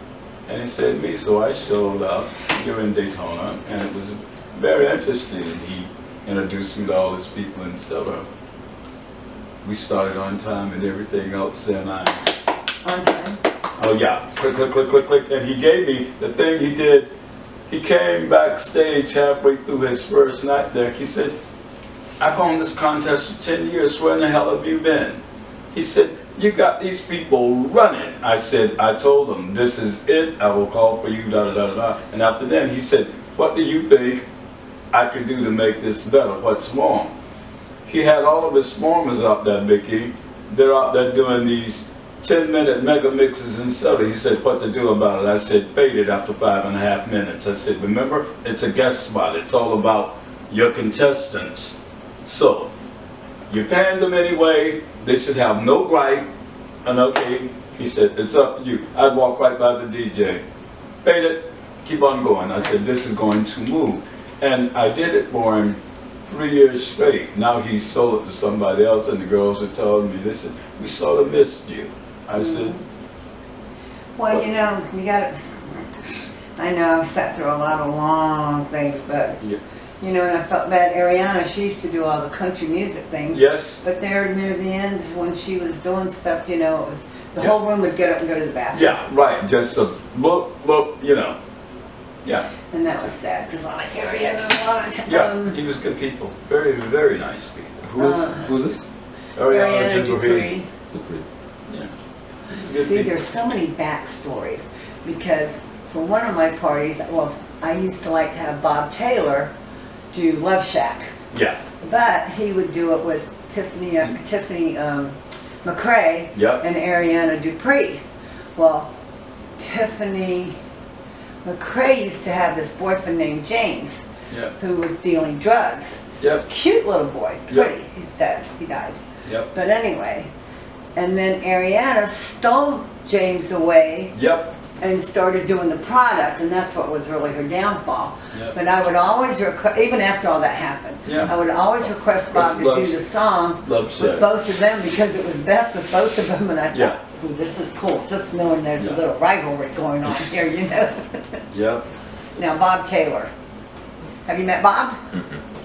And he said, me. So I showed up here in Daytona, and it was very interesting. He introduced me to all his people, and etc. We started on time and everything else, and On time. Oh yeah, click, click, click, click, click. And he gave me the thing he did. He came backstage halfway through his first night there. He said, I've owned this contest for 10 years. Where in the hell have you been? He said, you got these people running. I said, I told them, this is it. I will call for you, da da da da da. And after then, he said, what do you think I can do to make this better? What's wrong? He had all of his performers out there, Vicki. They're out there doing these 10-minute mega mixes and so. He said, what to do about it? I said, fade it after 5.5 minutes. I said, remember, it's a guest spot. It's all about your contestants. So, you're paying them anyway. They should have no gripe. And okay, he said, it's up to you. I'd walk right by the DJ. Fade it, keep on going. I said, this is going to move. And I did it for him 3 years straight. Now he sold it to somebody else, and the girls are telling me, they said, we sort of missed you. I said, well, you know, you got to, I know I've sat through a lot of long things, but, yeah. you know, and I felt bad. Ariana, she used to do all the country music things. Yes. But there near the end, when she was doing stuff, you know, it was, the Yeah. whole room would get up and go to the bathroom. Yeah, right. Just a boop, boop, you know. Yeah. And that was sad, because I like Ariana a lot. Yeah, he was good people. Very, very nice people. Who's this? Ariana Dupree. Yeah. He was a good See, people. there's so many backstories, because for one of my parties, well, I used to like to have Bob Taylor do Love Shack, Yeah. but he would do it with Tiffany McCrae Yep. and Ariana Dupree. Well, Tiffany McCrae used to have this boyfriend named James, Yep. who was dealing drugs. Yep. Cute little boy, pretty. He's dead. He died. Yep. But anyway, and then Ariana stole James away Yep. and started doing the product, and that's what was really her downfall. Yep. But I would always request, even after all that happened, Yeah. I would always request Bob to do the song Love with Shack. both of them, because it was best with both of them, and I thought, Yeah. ooh, this is cool, just knowing there's Yeah. a little rivalry going on here, you know. Yep. Now, Bob Taylor. Have you met Bob?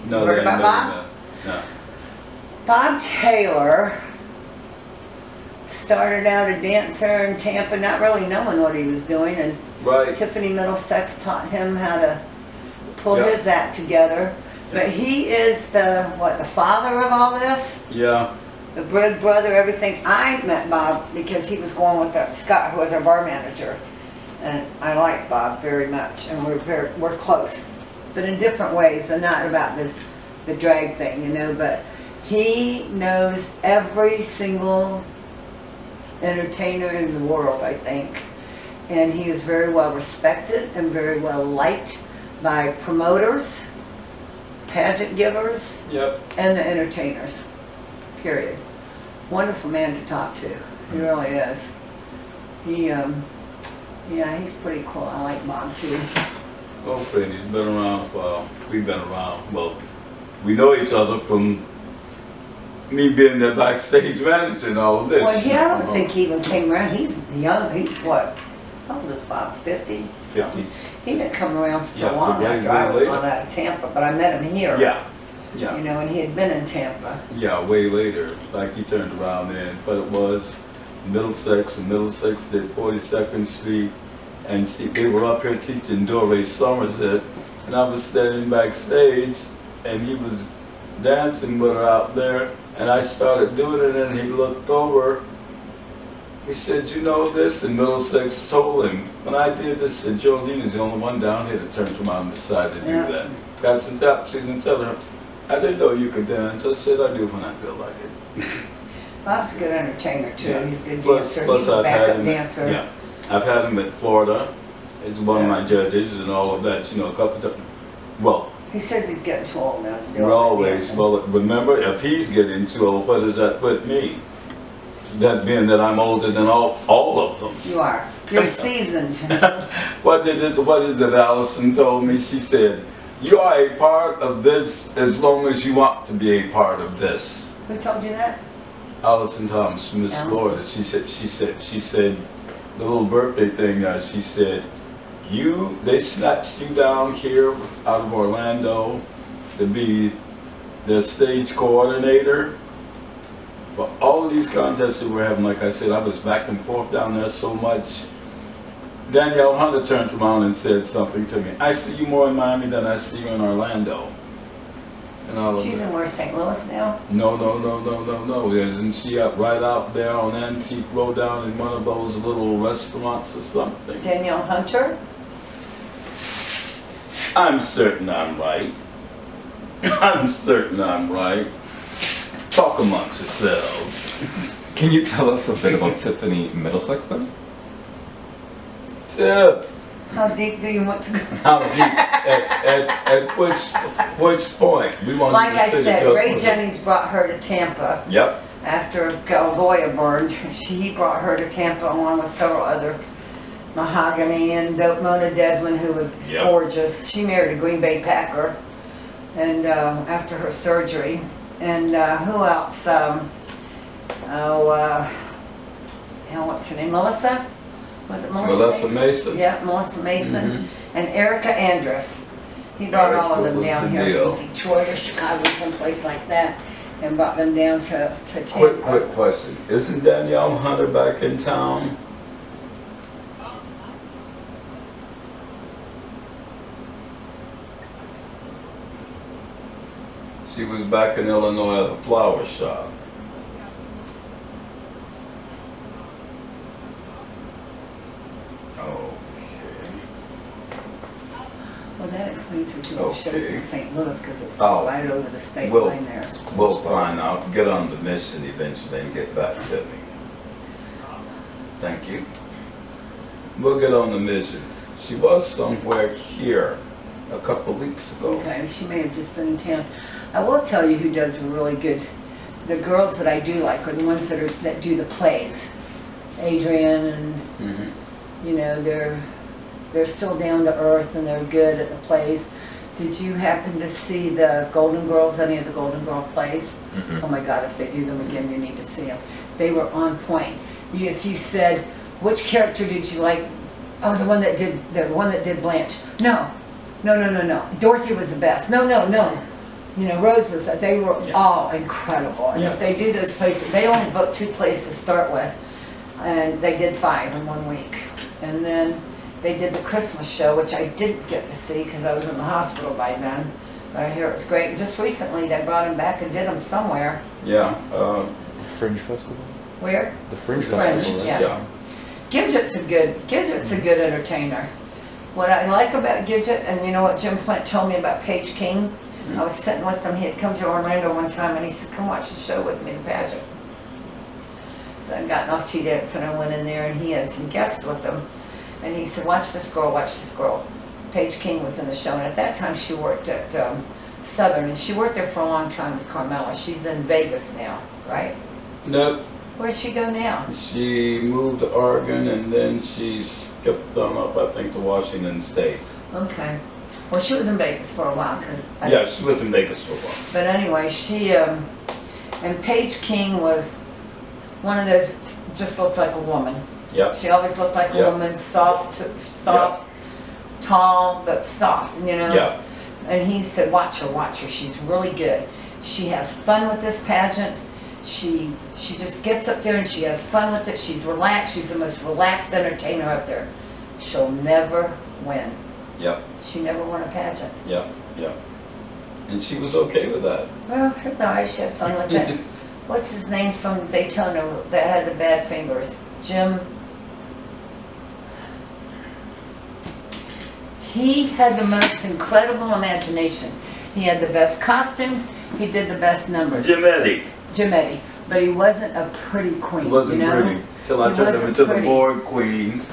No, Heard they about never Bob? met. No. Bob Taylor started out a dancer in Tampa, not really knowing what he was doing, and Right. Tiffany Middlesex taught him how to pull Yeah. his act together. But he is the father of all this? Yeah. The big brother, everything. I met Bob because he was going with Scott, who was our bar manager. And I like Bob very much, and we're close. But in different ways, and not about the drag thing, you know, but he knows every single entertainer in the world, I think. And he is very well respected and very well liked by promoters, pageant givers, Yep. and the entertainers, period. Wonderful man to talk to, he really is. He, yeah, he's pretty cool. I like Bob too. Oh, Fred, he's been around a while. We've been around. Well, we know each other from me being the backstage manager and all of this. Well, I don't think he even came around. He's young. He's what? How old is Bob? 50? 50s. He didn't come around for Yeah, too long way, after way I was later. on out of Tampa, but I met him here. Yeah. You Yeah. know, and he had been in Tampa. Yeah, way later. Like he turned around then. But it was Middlesex, and Middlesex did 42nd Street. And they were up here teaching Doré Somerset. And I was standing backstage, and he was dancing with her out there. And I started doing it, and he looked over. He said, you know this? And Middlesex told him, when I did this, said, Geraldine is the only one down here that turned around and decided to do Yeah. that. Got some tap, she didn't tell her, I didn't know you could dance. I said, I do when I feel like it. Bob's a good entertainer too. Yeah. He's a good Plus, dancer. plus He's a I've had backup him, dancer. yeah, I've had him at Florida. He's one of Yeah. my judges and all of that, you know, a couple of times. Well, He says he's getting too old now to do we're all that always, dancing. well, remember, if he's getting too old, what does that put me? That being that I'm older than all of them. You are. You're seasoned. What is it Allison told me? She said, you are a part of this as long as you want to be a part of this. Who told you that? Allison Thomas from Miss Allison. Florida. She said, the little birthday thing, she said, they snatched you down here out of Orlando to be the stage coordinator. But all of these contests that we're having, like I said, I was back and forth down there so much. Danielle Hunter turned around and said something to me. I see you more in Miami than I see you in Orlando. And all of She's that. in West St. Louis now? No. Isn't she right out there on Antique Road down in one of those little restaurants or something? Danielle Hunter? I'm certain I'm right. I'm certain I'm right. Talk amongst yourselves. Can you tell us a bit about Tiffany Middlesex then? Tip. How deep do you want to go? How deep? At which point? We want Like you to I say said, the Ray good Jennings brought her to Tampa. Yep. After Goya burned. He brought her to Tampa along with several other Mahogany and Mona Desmond, who was Yep. gorgeous. She married a Green Bay Packer, and after her surgery. And who else? What's her name? Melissa? Was it Melissa? Melissa Mason. Yeah, Melissa Mason. Mhm. And Erica Andrus. He brought all of Erica them was down the here deal. from Detroit or Chicago, someplace like that, and brought them down to Tampa. Quick question. Isn't Danielle Hunter back in town? She was back in Illinois at the flower shop. Well, that explains her doing shows Okay. in St. Louis, because it's Oh. right over the state We'll- line there. We'll find out, get on the mission eventually and get back to me. Thank you. We'll get on the mission. She was somewhere here a couple of weeks ago. Okay, she may have just been in town. I will tell you who does a really good. The girls that I do like are the ones that do the plays. Adrian and Mhm. you know they're still down to earth and they're good at the plays. Did you happen to see the Golden Girls? Any of the Golden Girl plays? Mm-mm. Oh my God! If they do them again, you need to see them. They were on point. If you said which character did you like? Oh, the one that did Blanche. No. Dorothy was the best. No. You know, Rose was. They were Yeah. all incredible. And Yeah. if they do those plays, they only booked 2 plays to start with, and they did 5 in 1 week. And then they did the Christmas show, which I didn't get to see because I was in the hospital by then. But I hear it was great. And just recently, they brought him back and did them somewhere. Yeah, The Fringe Festival? Where? The Fringe Fringe, Festival, right? yeah. Gidget's a good entertainer. What I like about Gidget, and you know what Jim Flint told me about Paige King? I was sitting with him, he had come to Orlando one time and he said, come watch the show with me, the pageant. So I'd gotten off T-Dance and I went in there and he had some guests with him. And he said, watch this girl. Paige King was in the show, and at that time she worked at Southern, and she worked there for a long time with Carmela. She's in Vegas now, right? nope. Where'd she go now? She moved to Oregon and then she skipped on up, I think, to Washington State. Okay. Well, she was in Vegas for a while, because Yeah, she was in Vegas for a while. but anyway, she, and Paige King was one of those, just looked like a woman. Yep. She always looked like a Yeah. woman, soft, tall, but soft, you know? Yeah. And he said, watch her, she's really good. She has fun with this pageant. She just gets up there and she has fun with it. She's relaxed, she's the most relaxed entertainer up there. She'll never win. Yep. She never won a pageant. Yep. And she was okay with that. Well, her eyes, she had fun with it. What's his name from Daytona that had the bad fingers? Jim. He had the most incredible imagination. He had the best costumes. He did the best numbers. Jim Eddy. But he wasn't a pretty queen. He wasn't you know? pretty till I He took him wasn't into the pretty. board queen.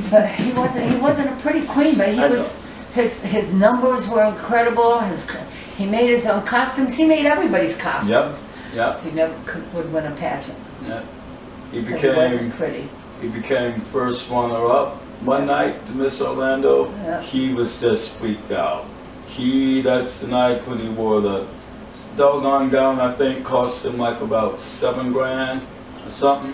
But he wasn't a pretty queen. But he I was. His numbers were incredible. He made his own costumes. He made everybody's costumes. Yep. He never would win a pageant. Yep. He 'Cause he wasn't became pretty. he became first runner-up one night to Miss Orlando. Yeah. He was just freaked out. That's the night when he wore the doggone gown. I think cost him like about $7 grand or something.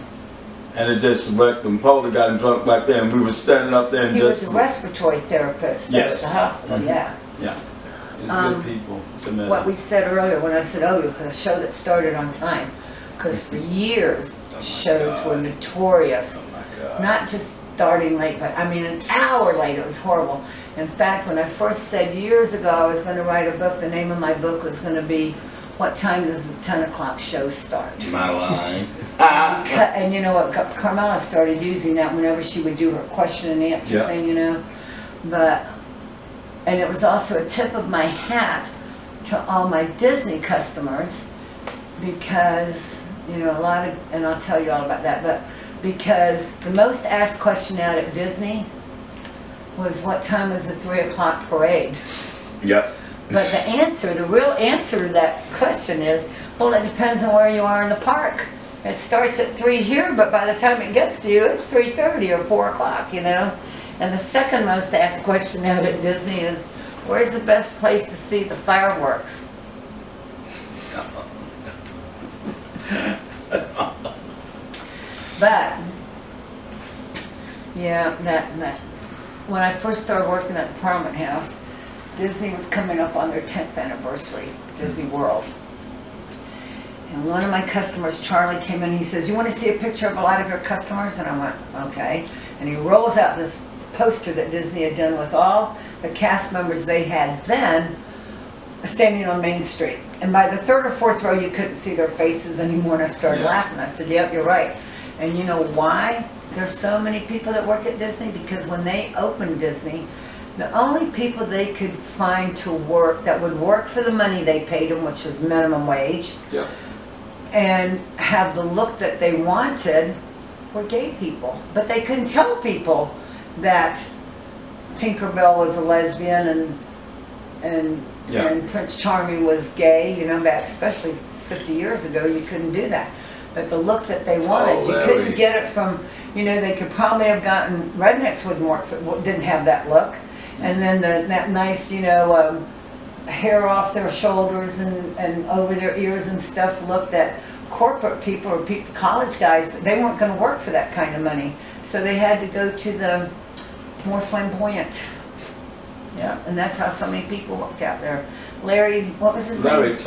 And it just wrecked him. Probably got him drunk back then. We were standing up there and He just... was a respiratory therapist there Yes. at the hospital, Mhm. yeah. Yeah. He's Um, good people. Tremendous. What we said earlier when I said, oh, a show that started on time. Because for years, Oh my shows God. were notorious. Oh my God. Not just starting late, but I mean an hour late. It was horrible. In fact, when I first said years ago I was going to write a book, the name of my book was going to be "What Time Does the 10 O'Clock Show Start?" My line. And you know what? Carmela started using that whenever she would do her question and answer Yeah. thing, you know. And it was also a tip of my hat to all my Disney customers because, you know, a lot of, and I'll tell you all about that, but because the most asked question out at Disney was what time was the 3 o'clock parade? Yep. But the real answer to that question is, well, it depends on where you are in the park. It starts at 3 here, but by the time it gets to you, it's 3:30 or 4 o'clock, you know? And the second most asked question out at Disney is, where's the best place to see the fireworks? But, yeah, that when I first started working at the Parliament House, Disney was coming up on their 10th anniversary, Disney World. And one of my customers, Charlie, came in and he says, "You want to see a picture of a lot of your customers?" And I went, "Okay." And he rolls out this poster that Disney had done with all the cast members they had then standing on Main Street. And by the third or fourth row, you couldn't see their faces anymore. And I started laughing. I said, "Yep, you're right." And you know why there's so many people that work at Disney? Because when they opened Disney, the only people they could find to work that would work for the money they paid them, which was minimum wage, Yeah. and have the look that they wanted, were gay people. But they couldn't tell people that Tinkerbell was a lesbian and Prince Charming was gay, you know, back especially 50 years ago, you couldn't do that. But the look that they wanted, you couldn't get it from, you know, they could probably have gotten, rednecks wouldn't work, didn't have that look. And then that nice, you know, hair off their shoulders and over their ears and stuff look that corporate people or people, college guys, they weren't going to work for that kind of money. So they had to go to the more flamboyant. Yeah, and that's how so many people worked out there. Larry, what was his name? Larry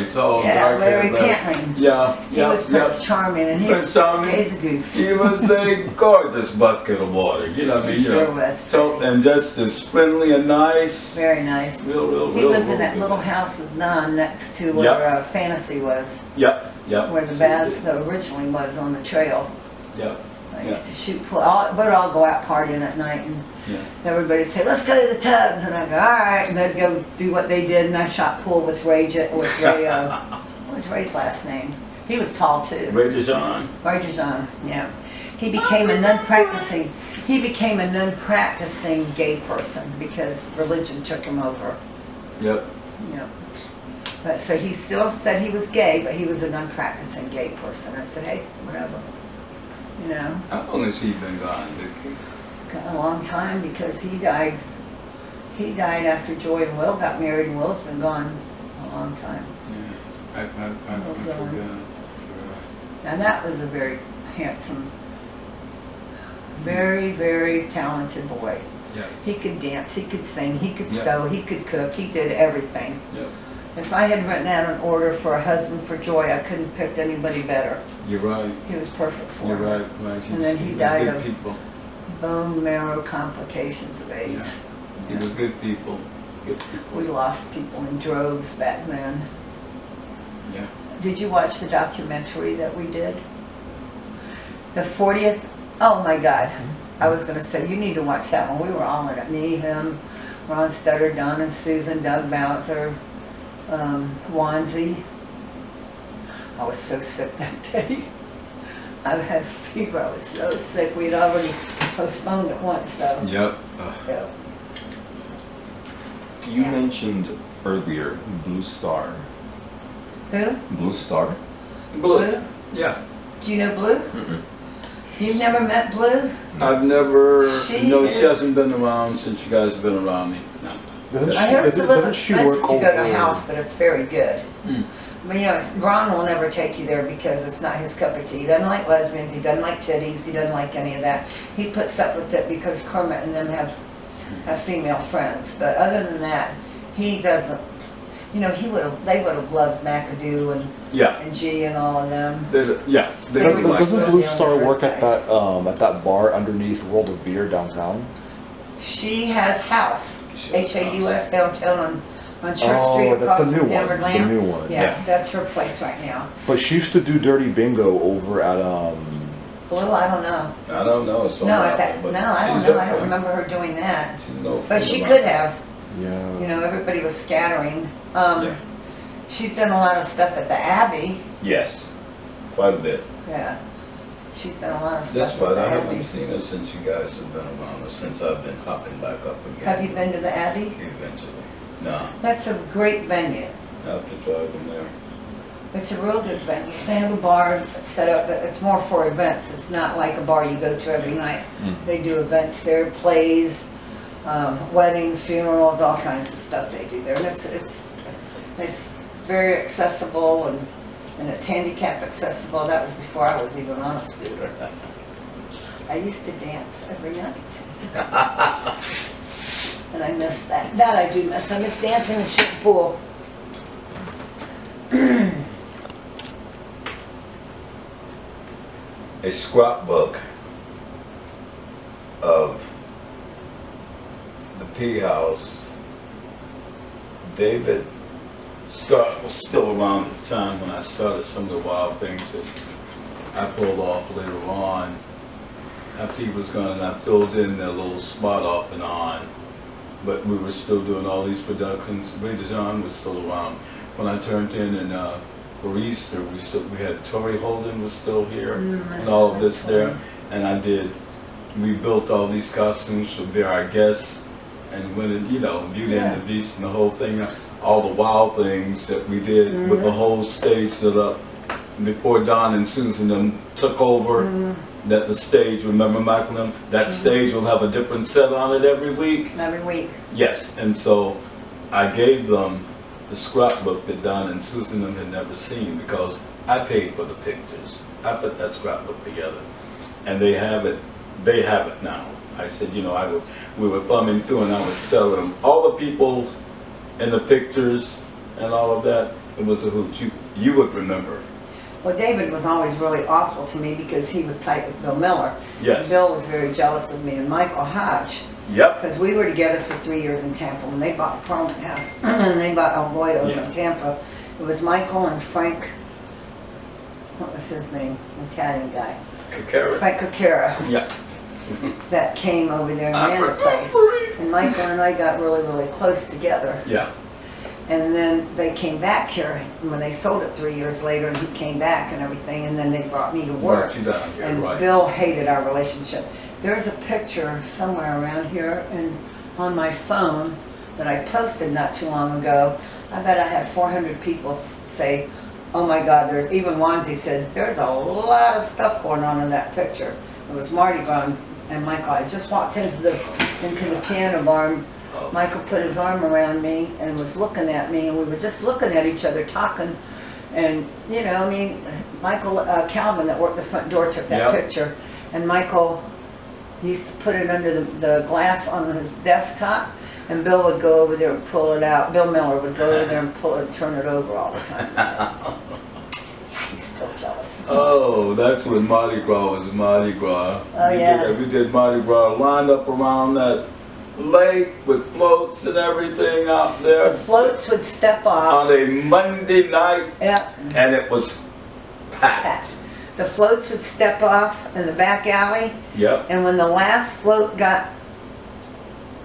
Tall. Yeah, Larry Pantling. Yeah, He was Prince Charming, and he Prince was Charming. gay as a goose. He was a gorgeous bucket of water, you know what I mean? He You sure know, was. so, and just as friendly and nice. Very nice. He He lived in that good. little house with Don next to where Fantasy was, Yep. where the baths originally was on the trail. Yep. I used to shoot pool. We'd all go out partying at night, and Yeah. everybody would say, "Let's go to the tubs," and I'd go, "All right," and they'd go do what they did, and I shot pool with Ray. What was Ray's last name? He was tall too. Ray DeJean. Ray DeJean, yeah. He became a non-practicing. He became a non-practicing gay person because religion took him over. Yep. You know. But so he still said he was gay, but he was a non-practicing gay person. I said, "Hey, whatever." You know. How long has he been gone, Vicki? A long time because he died. He died after Joy and Will got married, and Will's been gone a long time. Yeah. I forgot. And that was a very handsome, very, very talented boy. Yeah. He could dance, he could sing, he could Yeah. sew, he could cook, he did everything. Yep. If I had written out an order for a husband for Joy, I couldn't have picked anybody better. You're right. He was perfect for You're her. right. And then he was died good of people. bone marrow complications of AIDS. He was good people. Good people. We lost people in droves back then. Yeah. Did you watch the documentary that we did? The 40th? Oh my God. I was going to say, you need to watch that one. We were all in it. Me, him, Ron Stutter, Don and Susan, Doug Bowser, Wanzi. I was so sick that day. I had a fever. I was so sick. We'd already postponed it once, though. Yep. Yeah. You Yeah. mentioned earlier Blue Star. Who? Blue Star? Blue? Yeah. Do you know Blue? Mm-mm. You've never met Blue? I've never. She No, is- she hasn't been around since you guys have been around me. No. Doesn't I heard it's a little doesn't she expensive work to go to over? a house, but it's very good. Hmm. But you know, Ron will never take you there because it's not his cup of tea. He doesn't like lesbians, he doesn't like titties, he doesn't like any of that. He puts up with it because Kermit and them have female friends. But other than that, he doesn't. you know, they would have loved McAdoo and G and all of them. They They were like Doesn't really Blue young Star work guys. at that bar underneath World of Beer downtown? She has House, She has Haus downtown on Church Street Oh, that's across the new from one. Hammered The Lamb. new one. Yeah, that's her place right now. But she used to do Dirty Bingo over at Blue, I don't know. I don't know. It's No, at that, but no, I don't she's know. I okay. don't remember her doing that. She's no But she friend could of mine. have. yeah. You know, everybody was scattering. Yeah. She's done a lot of stuff at the Abbey. Yes, quite a bit. Yeah. She's done a lot of stuff That's at why the I Abbey. haven't seen her since you guys have been around, or since I've been hopping back up again. Have you been to the Abbey? Eventually. No, That's a great venue. I have to drive them there. It's a real good venue. They have a bar set up that it's more for events. It's not like a bar you go to every night. They do events there, plays, weddings, funerals, all kinds of stuff they do there. And it's very accessible and it's handicap accessible. That was before I was even on a scooter. I used to dance every night. And I miss that. That I do miss. I miss dancing in ship pool. A scrapbook of the P House. David Scott was still around at the time when I started some of the wild things that I pulled off later on. After he was gone, I filled in a little spot off and on. But we were still doing all these productions. Ray DeJean was still around. When I turned in and for Easter, we had Tori Holden was still here and all of this there. And we built all these costumes for Be Our Guests and went and, Beauty and the Beast and the whole thing. All the wild things that we did with the whole stage set up before Don and Susan them took over. That the stage, remember Michael them? That stage will have a different set on it every week. Every week. Yes, and so I gave them the scrapbook that Don and Susan them had never seen because I paid for the pictures. I put that scrapbook together, and they have it. They have it now. I said, we were thumbing through, and I was telling them all the people in the pictures and all of that. It was a hoot. You would remember. Well, David was always really awful to me because he was tight with Bill Miller. Yes. Bill was very jealous of me and Michael Hodge. Yep. Because we were together for 3 years in Tampa when they bought the Parliament House. And they bought El Goya over in Tampa. It was Michael and Frank, what was his name? Italian guy. Kakara. Frank Cocara. Yeah. That came over there and I ran the place. remember. And Michael and I got really, really close together. Yeah. And then they came back here when they sold it 3 years later, and he came back and everything, and then they brought me to work. Brought you down here, And right. Bill hated our relationship. There's a picture somewhere around here and on my phone that I posted not too long ago. I bet I had 400 people say, oh my God, even Wanzi said, there's a lot of stuff going on in that picture. It was Mardi Gras and Michael. I just walked into the piano bar, and Michael put his arm around me and was looking at me, and we were just looking at each other, talking. And, Michael Calvin that worked the front door took that picture. And Michael used to put it under the glass on his desktop, and Bill would go over there and pull it out. Bill Miller would go over there and pull it, turn it over all the time. Yeah, he's still jealous. Oh, that's when Mardi Gras was Mardi Gras. Oh, We did Mardi Gras lined up around that lake with floats and everything out there. The floats would step off. On a Monday night, Yeah. and it was packed. The floats would step off in the back alley, Yep. and when the last float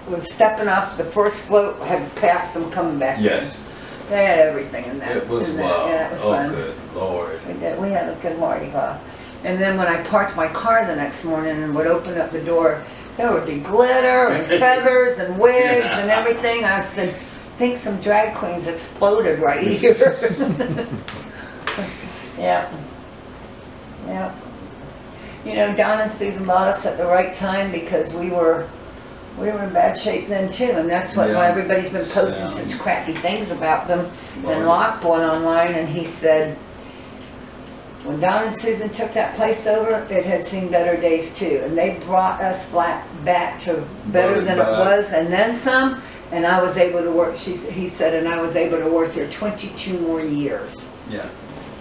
was stepping off, the first float had passed them coming back in. Yes. They had everything in that. It was in that. wild. Yeah, it was Oh, fun. good Lord. We had a good Mardi Gras. And then when I parked my car the next morning and would open up the door, there would be glitter and feathers and wigs and everything. I think some drag queens exploded right here. Yeah. Yeah. Don and Susan bought us at the right time because we were in bad shape then too, and that's why everybody's been posting such crappy things about them. And Locke went online and he said, when Don and Susan took that place over, it had seen better days too, and they brought us back to better than it was, and then some. And I was able to work, he said, and I was able to work there 22 more years. Yeah.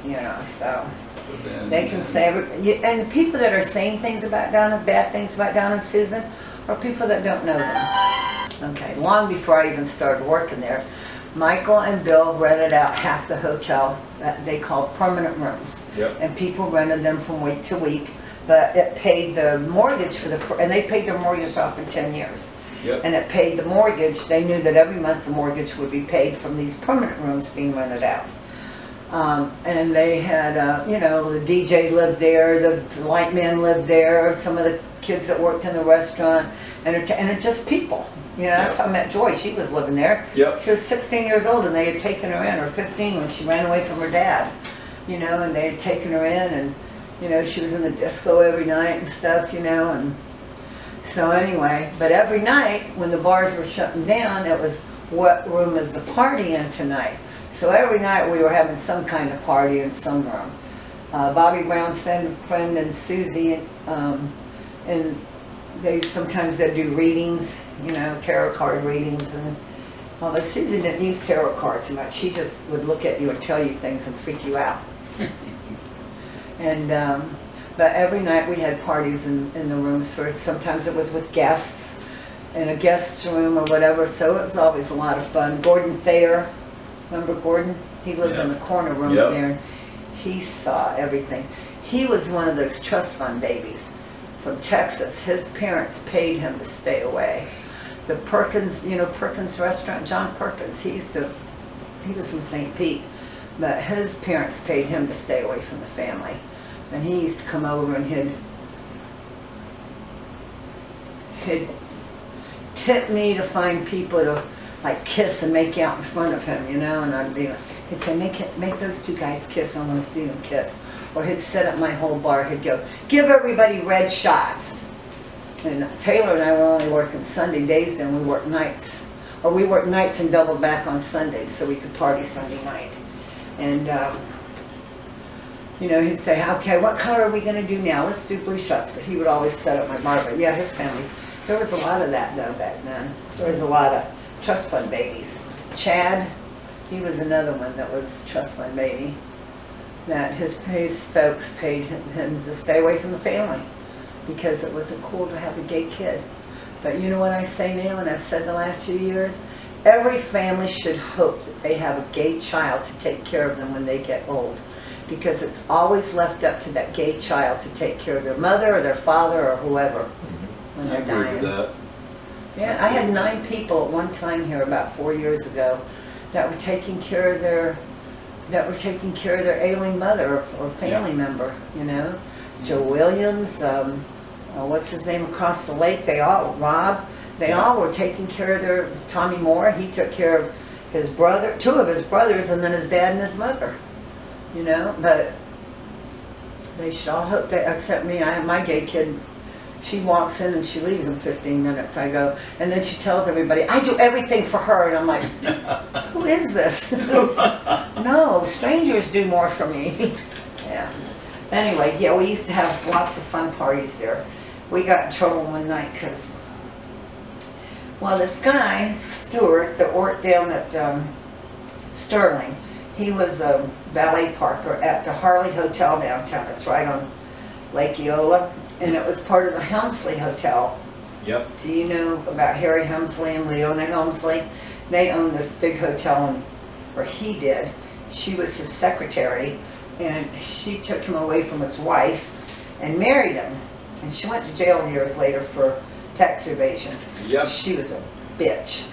You know, so But then- they can say, and people that are saying things about Donna, bad things about Donna and Susan, are people that don't know them. Okay, long before I even started working there, Michael and Bill rented out half the hotel that they called permanent rooms. Yep. And people rented them from week to week, but it paid the mortgage for and they paid their mortgage off in 10 years. Yep. And it paid the mortgage. They knew that every month the mortgage would be paid from these permanent rooms being rented out. And they had, you know, the DJ lived there, the light man lived there, some of the kids that worked in the restaurant, and it just people. You know, that's how I met Joy. She was living there. Yep. She was 16 years old, and they had taken her in, or 15 when she ran away from her dad. You know, and they had taken her in, and, you know, she was in the disco every night and stuff, you know, and so anyway, but every night when the bars were shutting down, it was, what room is the party in tonight? So every night we were having some kind of party in some room. Bobby Brown's friend and Susie, and sometimes they'd do readings, you know, tarot card readings, and although Susie didn't use tarot cards much, she just would look at you and tell you things and freak you out. And but every night we had parties in the rooms for, sometimes it was with guests, in a guest's room or whatever, so it was always a lot of fun. Gordon Thayer, remember Gordon? He lived in the corner room there. He saw everything. He was one of those trust fund babies from Texas. His parents paid him to stay away. The Perkins, you know, Perkins restaurant, John Perkins, he was from St. Pete, but his parents paid him to stay away from the family. And he used to come over and he'd tip me to find people to like kiss and make out in front of him, you know, and I'd be like, he'd say, make those two guys kiss, I want to see them kiss. Or he'd set up my whole bar, he'd go, give everybody red shots. And Taylor and I were only working Sunday days, then we worked nights. Or we worked nights and doubled back on Sundays so we could party Sunday night. And you know, he'd say, okay, what color are we going to do now? Let's do blue shots. But he would always set up my bar. But yeah, his family, there was a lot of that though back then. There was a lot of trust fund babies. Chad, he was another one that was trust fund baby. That his folks paid him to stay away from the family because it wasn't cool to have a gay kid. But you know what I say now, and I've said the last few years? Every family should hope that they have a gay child to take care of them when they get old. Because it's always left up to that gay child to take care of their mother or their father or whoever when they're dying. Yeah, I had 9 people at one time here about 4 years ago that were taking care of their ailing mother or family member, you know. Joe Williams, what's his name across the lake, Rob, they all were taking care of their, Tommy Moore, he took care of his brother, 2 of his brothers, and then his dad and his mother. You know, but they should all hope they accept me. I have my gay kid, she walks in and she leaves in 15 minutes. I go, and then she tells everybody, I do everything for her. And I'm like, who is this? No, strangers do more for me. Yeah. Anyway, yeah, we used to have lots of fun parties there. We got in trouble one night because, well, this guy, Stuart, that worked down at Sterling, he was a valet parker at the Harley Hotel downtown. It's right on Lake Eola, and it was part of the Helmsley Hotel. Yep. Do you know about Harry Helmsley and Leona Helmsley? They owned this big hotel, or he did. She was his secretary, and she took him away from his wife and married him. And she went to jail years later for tax evasion. Yep. She was a bitch,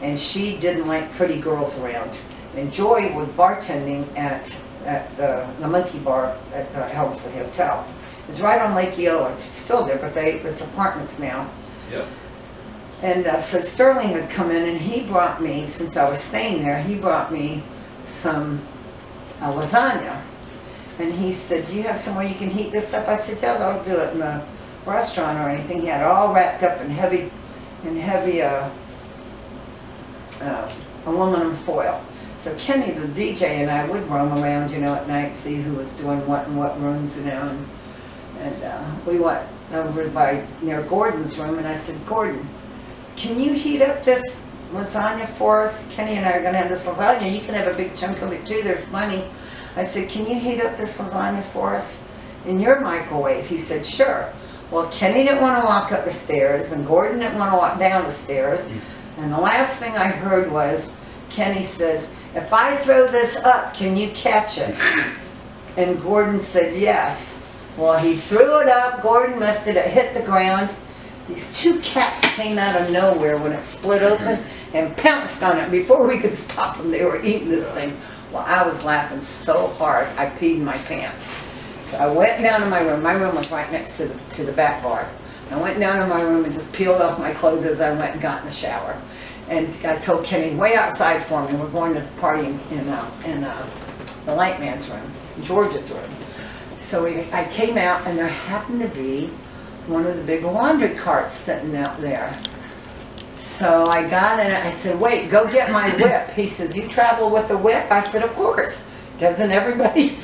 and she didn't like pretty girls around. And Joy was bartending at the Monkey Bar at the Helmsley Hotel. It's right on Lake Eola. It's still there, but it's apartments now. Yep. And so Sterling had come in, and he brought me, since I was staying there, he brought me some lasagna. And he said, do you have somewhere you can heat this up? I said, yeah, they'll do it in the restaurant or anything. He had it all wrapped up in heavy aluminum foil. So Kenny, the DJ, and I would roam around, you know, at night, see who was doing what in what rooms, you know. And we went over by near Gordon's room, and I said, Gordon, can you heat up this lasagna for us? Kenny and I are gonna have this lasagna. You can have a big chunk of it too, there's plenty. I said, can you heat up this lasagna for us in your microwave? He said, sure. Well, Kenny didn't want to walk up the stairs, and Gordon didn't want to walk down the stairs. And the last thing I heard was, Kenny says, if I throw this up, can you catch it? And Gordon said, yes. Well, he threw it up, Gordon missed it, it hit the ground. These two cats came out of nowhere when it split open and pounced on it. Before we could stop them, they were eating this thing. Well, I was laughing so hard, I peed in my pants. So I went down to my room. My room was right next to the back bar. I went down to my room and just peeled off my clothes as I went and got in the shower. And I told Kenny, wait outside for me. We're going to party in the light man's room, George's room. So I came out, and there happened to be one of the big laundry carts sitting out there. So I got in it. I said, wait, go get my whip. He says, you travel with a whip? I said, of course. Doesn't everybody?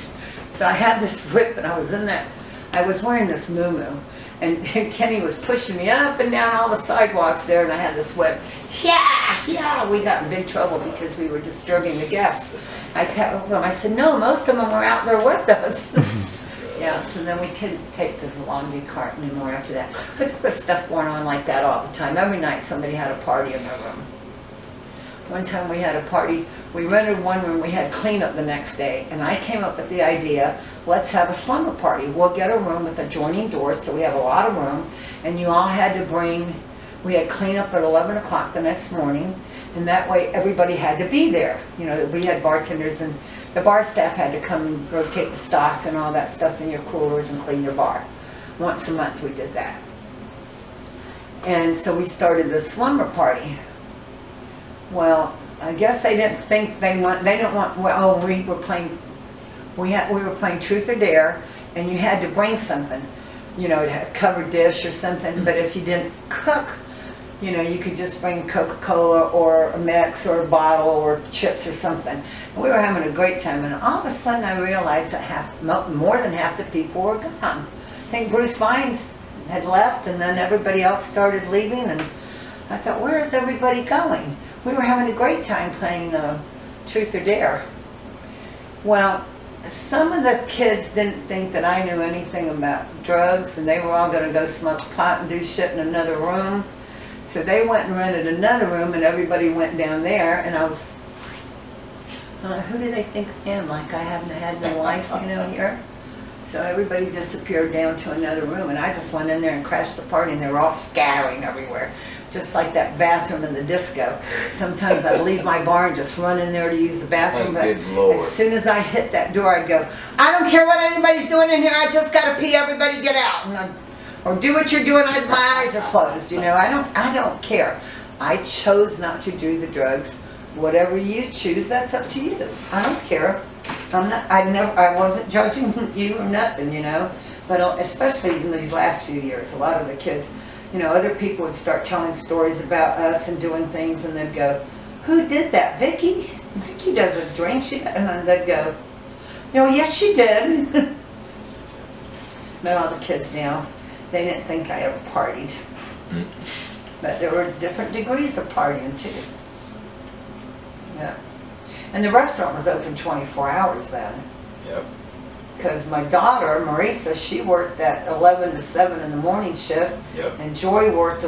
So I had this whip, and I was in that. I was wearing this muumuu, and Kenny was pushing me up and down all the sidewalks there, and I had this whip. Yeah, we got in big trouble because we were disturbing the guests. I told them, I said, no, most of them were out there with us. Yeah, so then we couldn't take the laundry cart anymore after that. But there was stuff going on like that all the time. Every night somebody had a party in their room. One time we had a party, we rented one room, we had cleanup the next day, and I came up with the idea, let's have a slumber party. We'll get a room with adjoining doors, so we have a lot of room, and you all had to bring, we had cleanup at 11 o'clock the next morning, and that way everybody had to be there. You know, we had bartenders, and the bar staff had to come and rotate the stock and all that stuff in your coolers and clean your bar. Once a month we did that. And so we started the slumber party. Well, I guess they didn't think they didn't want, well, we were playing Truth or Dare, and you had to bring something, you know, a covered dish or something, but if you didn't cook, you know, you could just bring Coca-Cola or a mix or a bottle or chips or something. And we were having a great time, and all of a sudden I realized that more than half the people were gone. I think Bruce Vines had left, and then everybody else started leaving, and I thought, where is everybody going? We were having a great time playing Truth or Dare. Well, some of the kids didn't think that I knew anything about drugs, and they were all going to go smoke pot and do shit in another room. So they went and rented another room, and everybody went down there, and I was, who do they think I am? Like I haven't had no life, you know, here? So everybody disappeared down to another room, and I just went in there and crashed the party, and they were all scattering everywhere. Just like that bathroom in the disco. Sometimes I'd leave my bar and just run in there to use the bathroom, but as soon as I hit that door, I'd go, I don't care what anybody's doing in here, I just gotta pee, everybody get out. And or do what you're doing, my eyes are closed, you know, I don't care. I chose not to do the drugs. Whatever you choose, that's up to you. I don't care. I wasn't judging you or nothing, you know, but especially in these last few years, a lot of the kids, you know, other people would start telling stories about us and doing things, and they'd go, who did that? Vicki? Vicki doesn't drink. And then they'd go, you know, yes, she did. But all the kids now, they didn't think I ever partied. But there were different degrees of partying, too. Yeah. And the restaurant was open 24 hours then. Yep. Because my daughter, Marisa, she worked that 11 to 7 in the morning shift. Yep. And Joy worked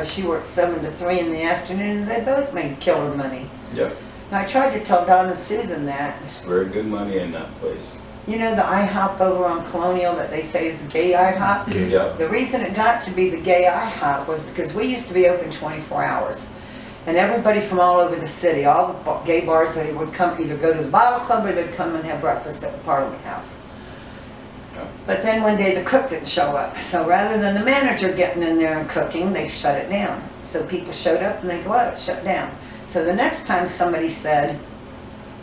she worked 7 to 3 in the afternoon, and they both made killer money. Yep. Now, I tried to tell Don and Susan that. It's very good money in that place. You know the IHOP over on Colonial that they say is the gay IHOP? Yep. The reason it got to be the gay IHOP was because we used to be open 24 hours. And everybody from all over the city, all the gay bars, they would come either go to the Bottle Club or they'd come and have breakfast at the Parliament House. But then one day the cook didn't show up. So rather than the manager getting in there and cooking, they shut it down. So people showed up and they go, oh, it's shut down. So the next time somebody said,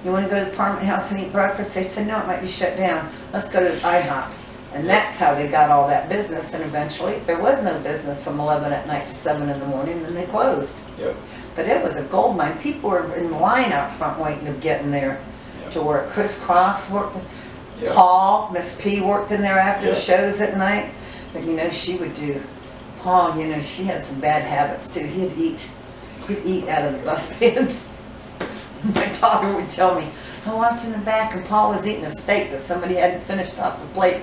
you want to go to the Parliament House and eat breakfast? They said, no, it might be shut down. Let's go to the IHOP. And that's how they got all that business. And eventually there was no business from 11 at night to 7 in the morning, and they closed. Yep. But it was a gold mine. People were in line out front waiting to get in there to work. Chris Cross worked. Yep. Paul, Miss P worked in there after the Yep. shows at night. But you know, she would do, Paul, you know, she had some bad habits too. He'd eat we eat out of the bus pans. My daughter would tell me, I walked in the back and Paul was eating a steak that somebody hadn't finished off the plate.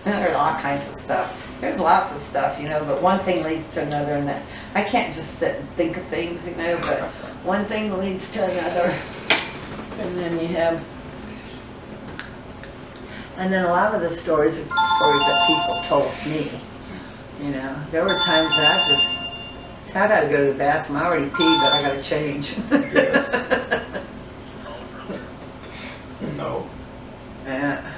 There's all kinds of stuff. There's lots of stuff, you know, but one thing leads to another, and that I can't just sit and think of things, you know, but one thing leads to another. And then you have, and then a lot of the stories are stories that people told me. You know, there were times that I gotta go to the bathroom. I already peed, but I gotta change. Yes. No. Yeah.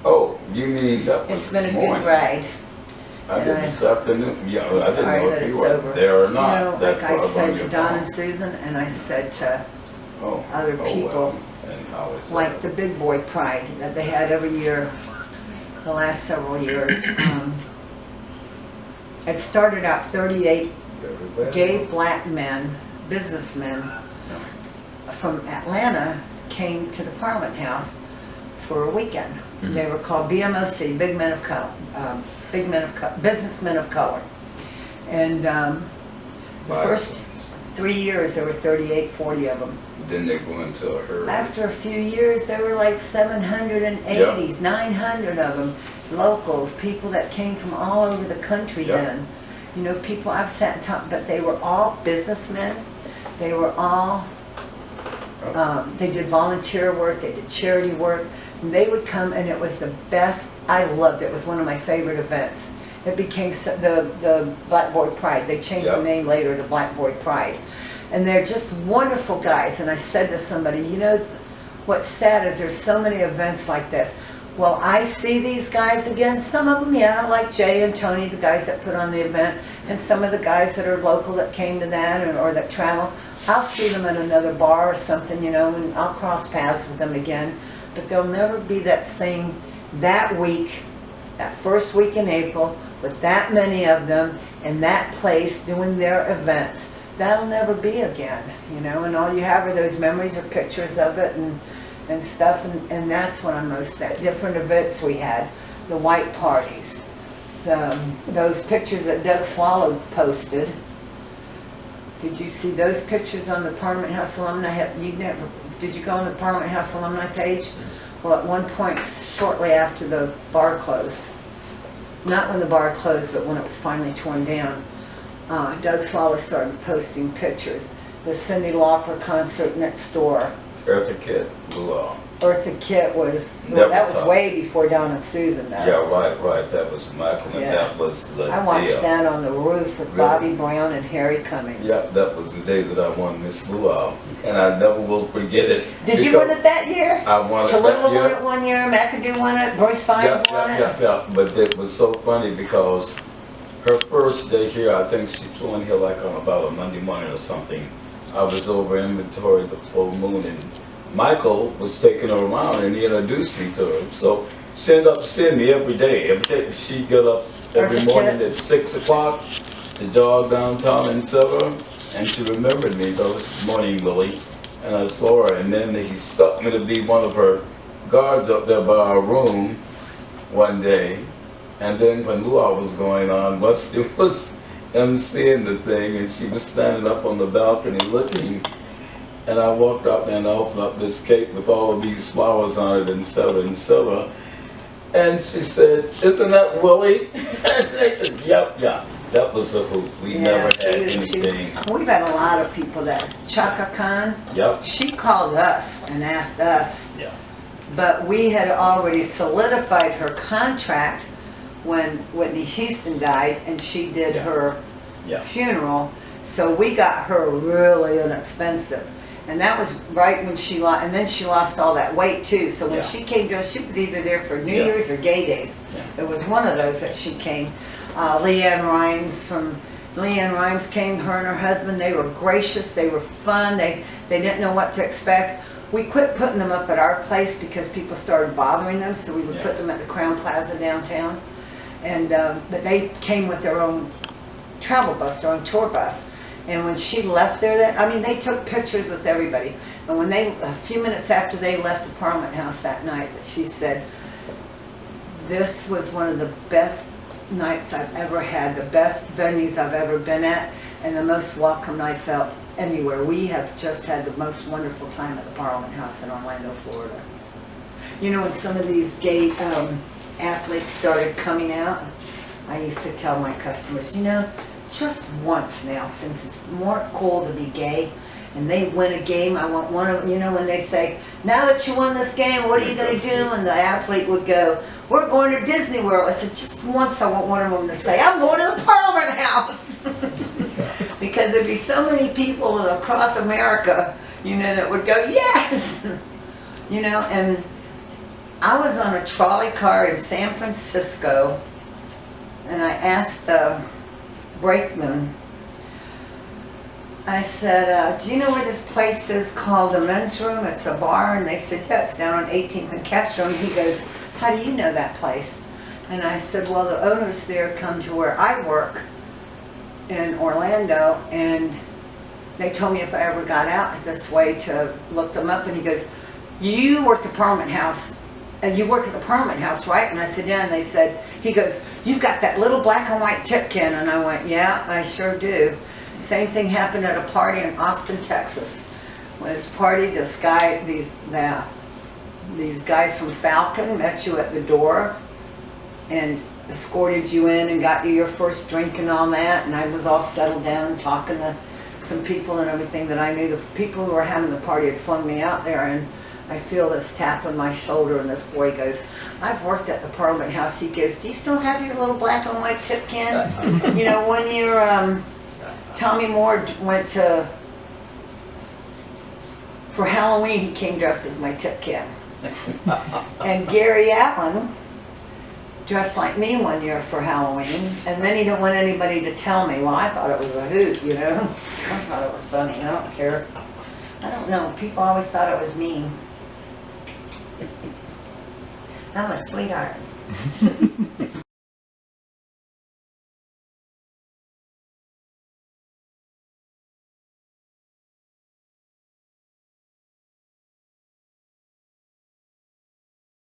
Oh, you mean that was It's been a this good morning? ride. I didn't And this afternoon. Yeah, I didn't Sorry know that if you it's were over. there or not. You know, That's like I why was said on to your Don phone. and Susan, and I said to Oh, other people, well. And how is like that? the Big Boy Pride that they had every year, the last several years. It started out 38 Everybody? gay black men, businessmen from Atlanta came to the Parliament House for a weekend. Mhm. They were called BMOC, Big Men of Color, Businessmen of Color. And the first 3 years there were 38, 40 of them. Then they go into a herd. After a few years, there were like 780s, 900 of them. Locals, people that came from all over the country Yep. then. You know, people I've sat and talked, but they were all businessmen. They were all, they did volunteer work, they did charity work. And they would come and it was the best. I loved it. It was one of my favorite events. It became the Black Boy Pride. They changed the Yep. name later to Black Boy Pride. And they're just wonderful guys. And I said to somebody, you know, what's sad is there's so many events like this. Well, I see these guys again. Some of them, yeah, like Jay and Tony, the guys that put on the event, and some of the guys that are local that came to that or that travel. I'll see them at another bar or something, you know, and I'll cross paths with them again. But there'll never be that same, that week, that first week in April, with that many of them in that place doing their events. That'll never be again, you know, and all you have are those memories or pictures of it and stuff, and that's what I'm most sad. Different events we had, the white parties, those pictures that Doug Swallow posted. Did you see those pictures on the Parliament House alumni? Did you go on the Parliament House alumni page? Well, at one point, shortly after the bar closed, not when the bar closed, but when it was finally torn down, Doug Swallow started posting pictures. The Cyndi Lauper concert next door. Eartha Kitt, Law. Eartha Kitt was, Never that was talk. way before Don and Susan though. Yeah, right. That was Michael, and Yeah. that was the I watched deal. that on the roof with Really? Bobby Brown and Harry Cummings. Yeah, that was the day that I won Miss Luau, and I never will forget it. Did you because win it that year? I won it Tallulah that year. won it one year, McAdoo won it, Bruce Fines won it. Yeah. But it was so funny because her first day here, I think she flew in here like on about a Monday morning or something. I was over inventory the full moon, and Michael was taking her around and he introduced me to her. So she ended up seeing me every day. Every day she'd get up every Eartha morning Kitt. at 6 o'clock to jog downtown in Silver, and she remembered me those morning, Willie. And I saw her, and then he stuck me to be one of her guards up there by our room one day. And then when luau was going on, Rusty was emceeing the thing, and she was standing up on the balcony looking. And I walked up there and I opened up this cake with all of these flowers on it and silver. And she said, "Isn't that Willie?" And I said, "Yep, yeah." That was a hoot. We never had anything. We've had a lot of people that, Chaka Khan, Yep. she called us and asked us, Yeah. but we had already solidified her contract when Whitney Houston died and she did her Yeah. funeral, so we got her really inexpensive. And that was right when she lost, and then she lost all that weight too. So when Yeah. she came to us, she was either there for New Yeah. Year's or Gay Days. Yeah. It was one of those that she came. Leanne Rhymes came, her and her husband. They were gracious, they were fun, they didn't know what to expect. We quit putting them up at our place because people started bothering them, so we would put them at the Crown Plaza downtown. And but they came with their own travel bus, their own tour bus. And when she left there, they took pictures with everybody. And when a few minutes after they left the Parliament House that night, she said, "This was one of the best nights I've ever had, the best venues I've ever been at, and the most welcome I felt anywhere. We have just had the most wonderful time at the Parliament House in Orlando, Florida. You know, when some of these gay athletes started coming out, I used to tell my customers, you know, just once now, since it's more cool to be gay, and they win a game, I want one of, you know, when they say, now that you won this game, what are you going to do? And the athlete would go, we're going to Disney World. I said, just once I want one of them to say, I'm going to the Parliament House. Because there'd be so many people across America, you know, that would go, yes! You know, and I was on a trolley car in San Francisco, and I asked the brakeman, I said, do you know where this place is called the Men's Room? It's a bar. And they said, yeah, it's down on 18th and Castro. And he goes, how do you know that place? And I said, well, the owners there come to where I work in Orlando, and they told me if I ever got out this way to look them up. And he goes, you work at the Parliament House, and you work at the Parliament House, right? And I said, yeah. And they said, he goes, you've got that little black and white tip can. And I went, yeah, I sure do. Same thing happened at a party in Austin, Texas. When this party, this guy, these guys from Falcon met you at the door and escorted you in and got you your first drink and all that. And I was all settled down and talking to some people and everything that I knew. The people who were having the party had flung me out there, and I feel this tap on my shoulder, and this boy goes, I've worked at the Parliament House. He goes, do you still have your little black and white tip can? You know, one year, Tommy Moore went to, for Halloween, he came dressed as my tip can. And Gary Allen dressed like me one year for Halloween, and then he didn't want anybody to tell me. Well, I thought it was a hoot, you know. I thought it was funny. I don't care. I don't know. People always thought it was mean. I'm a sweetheart.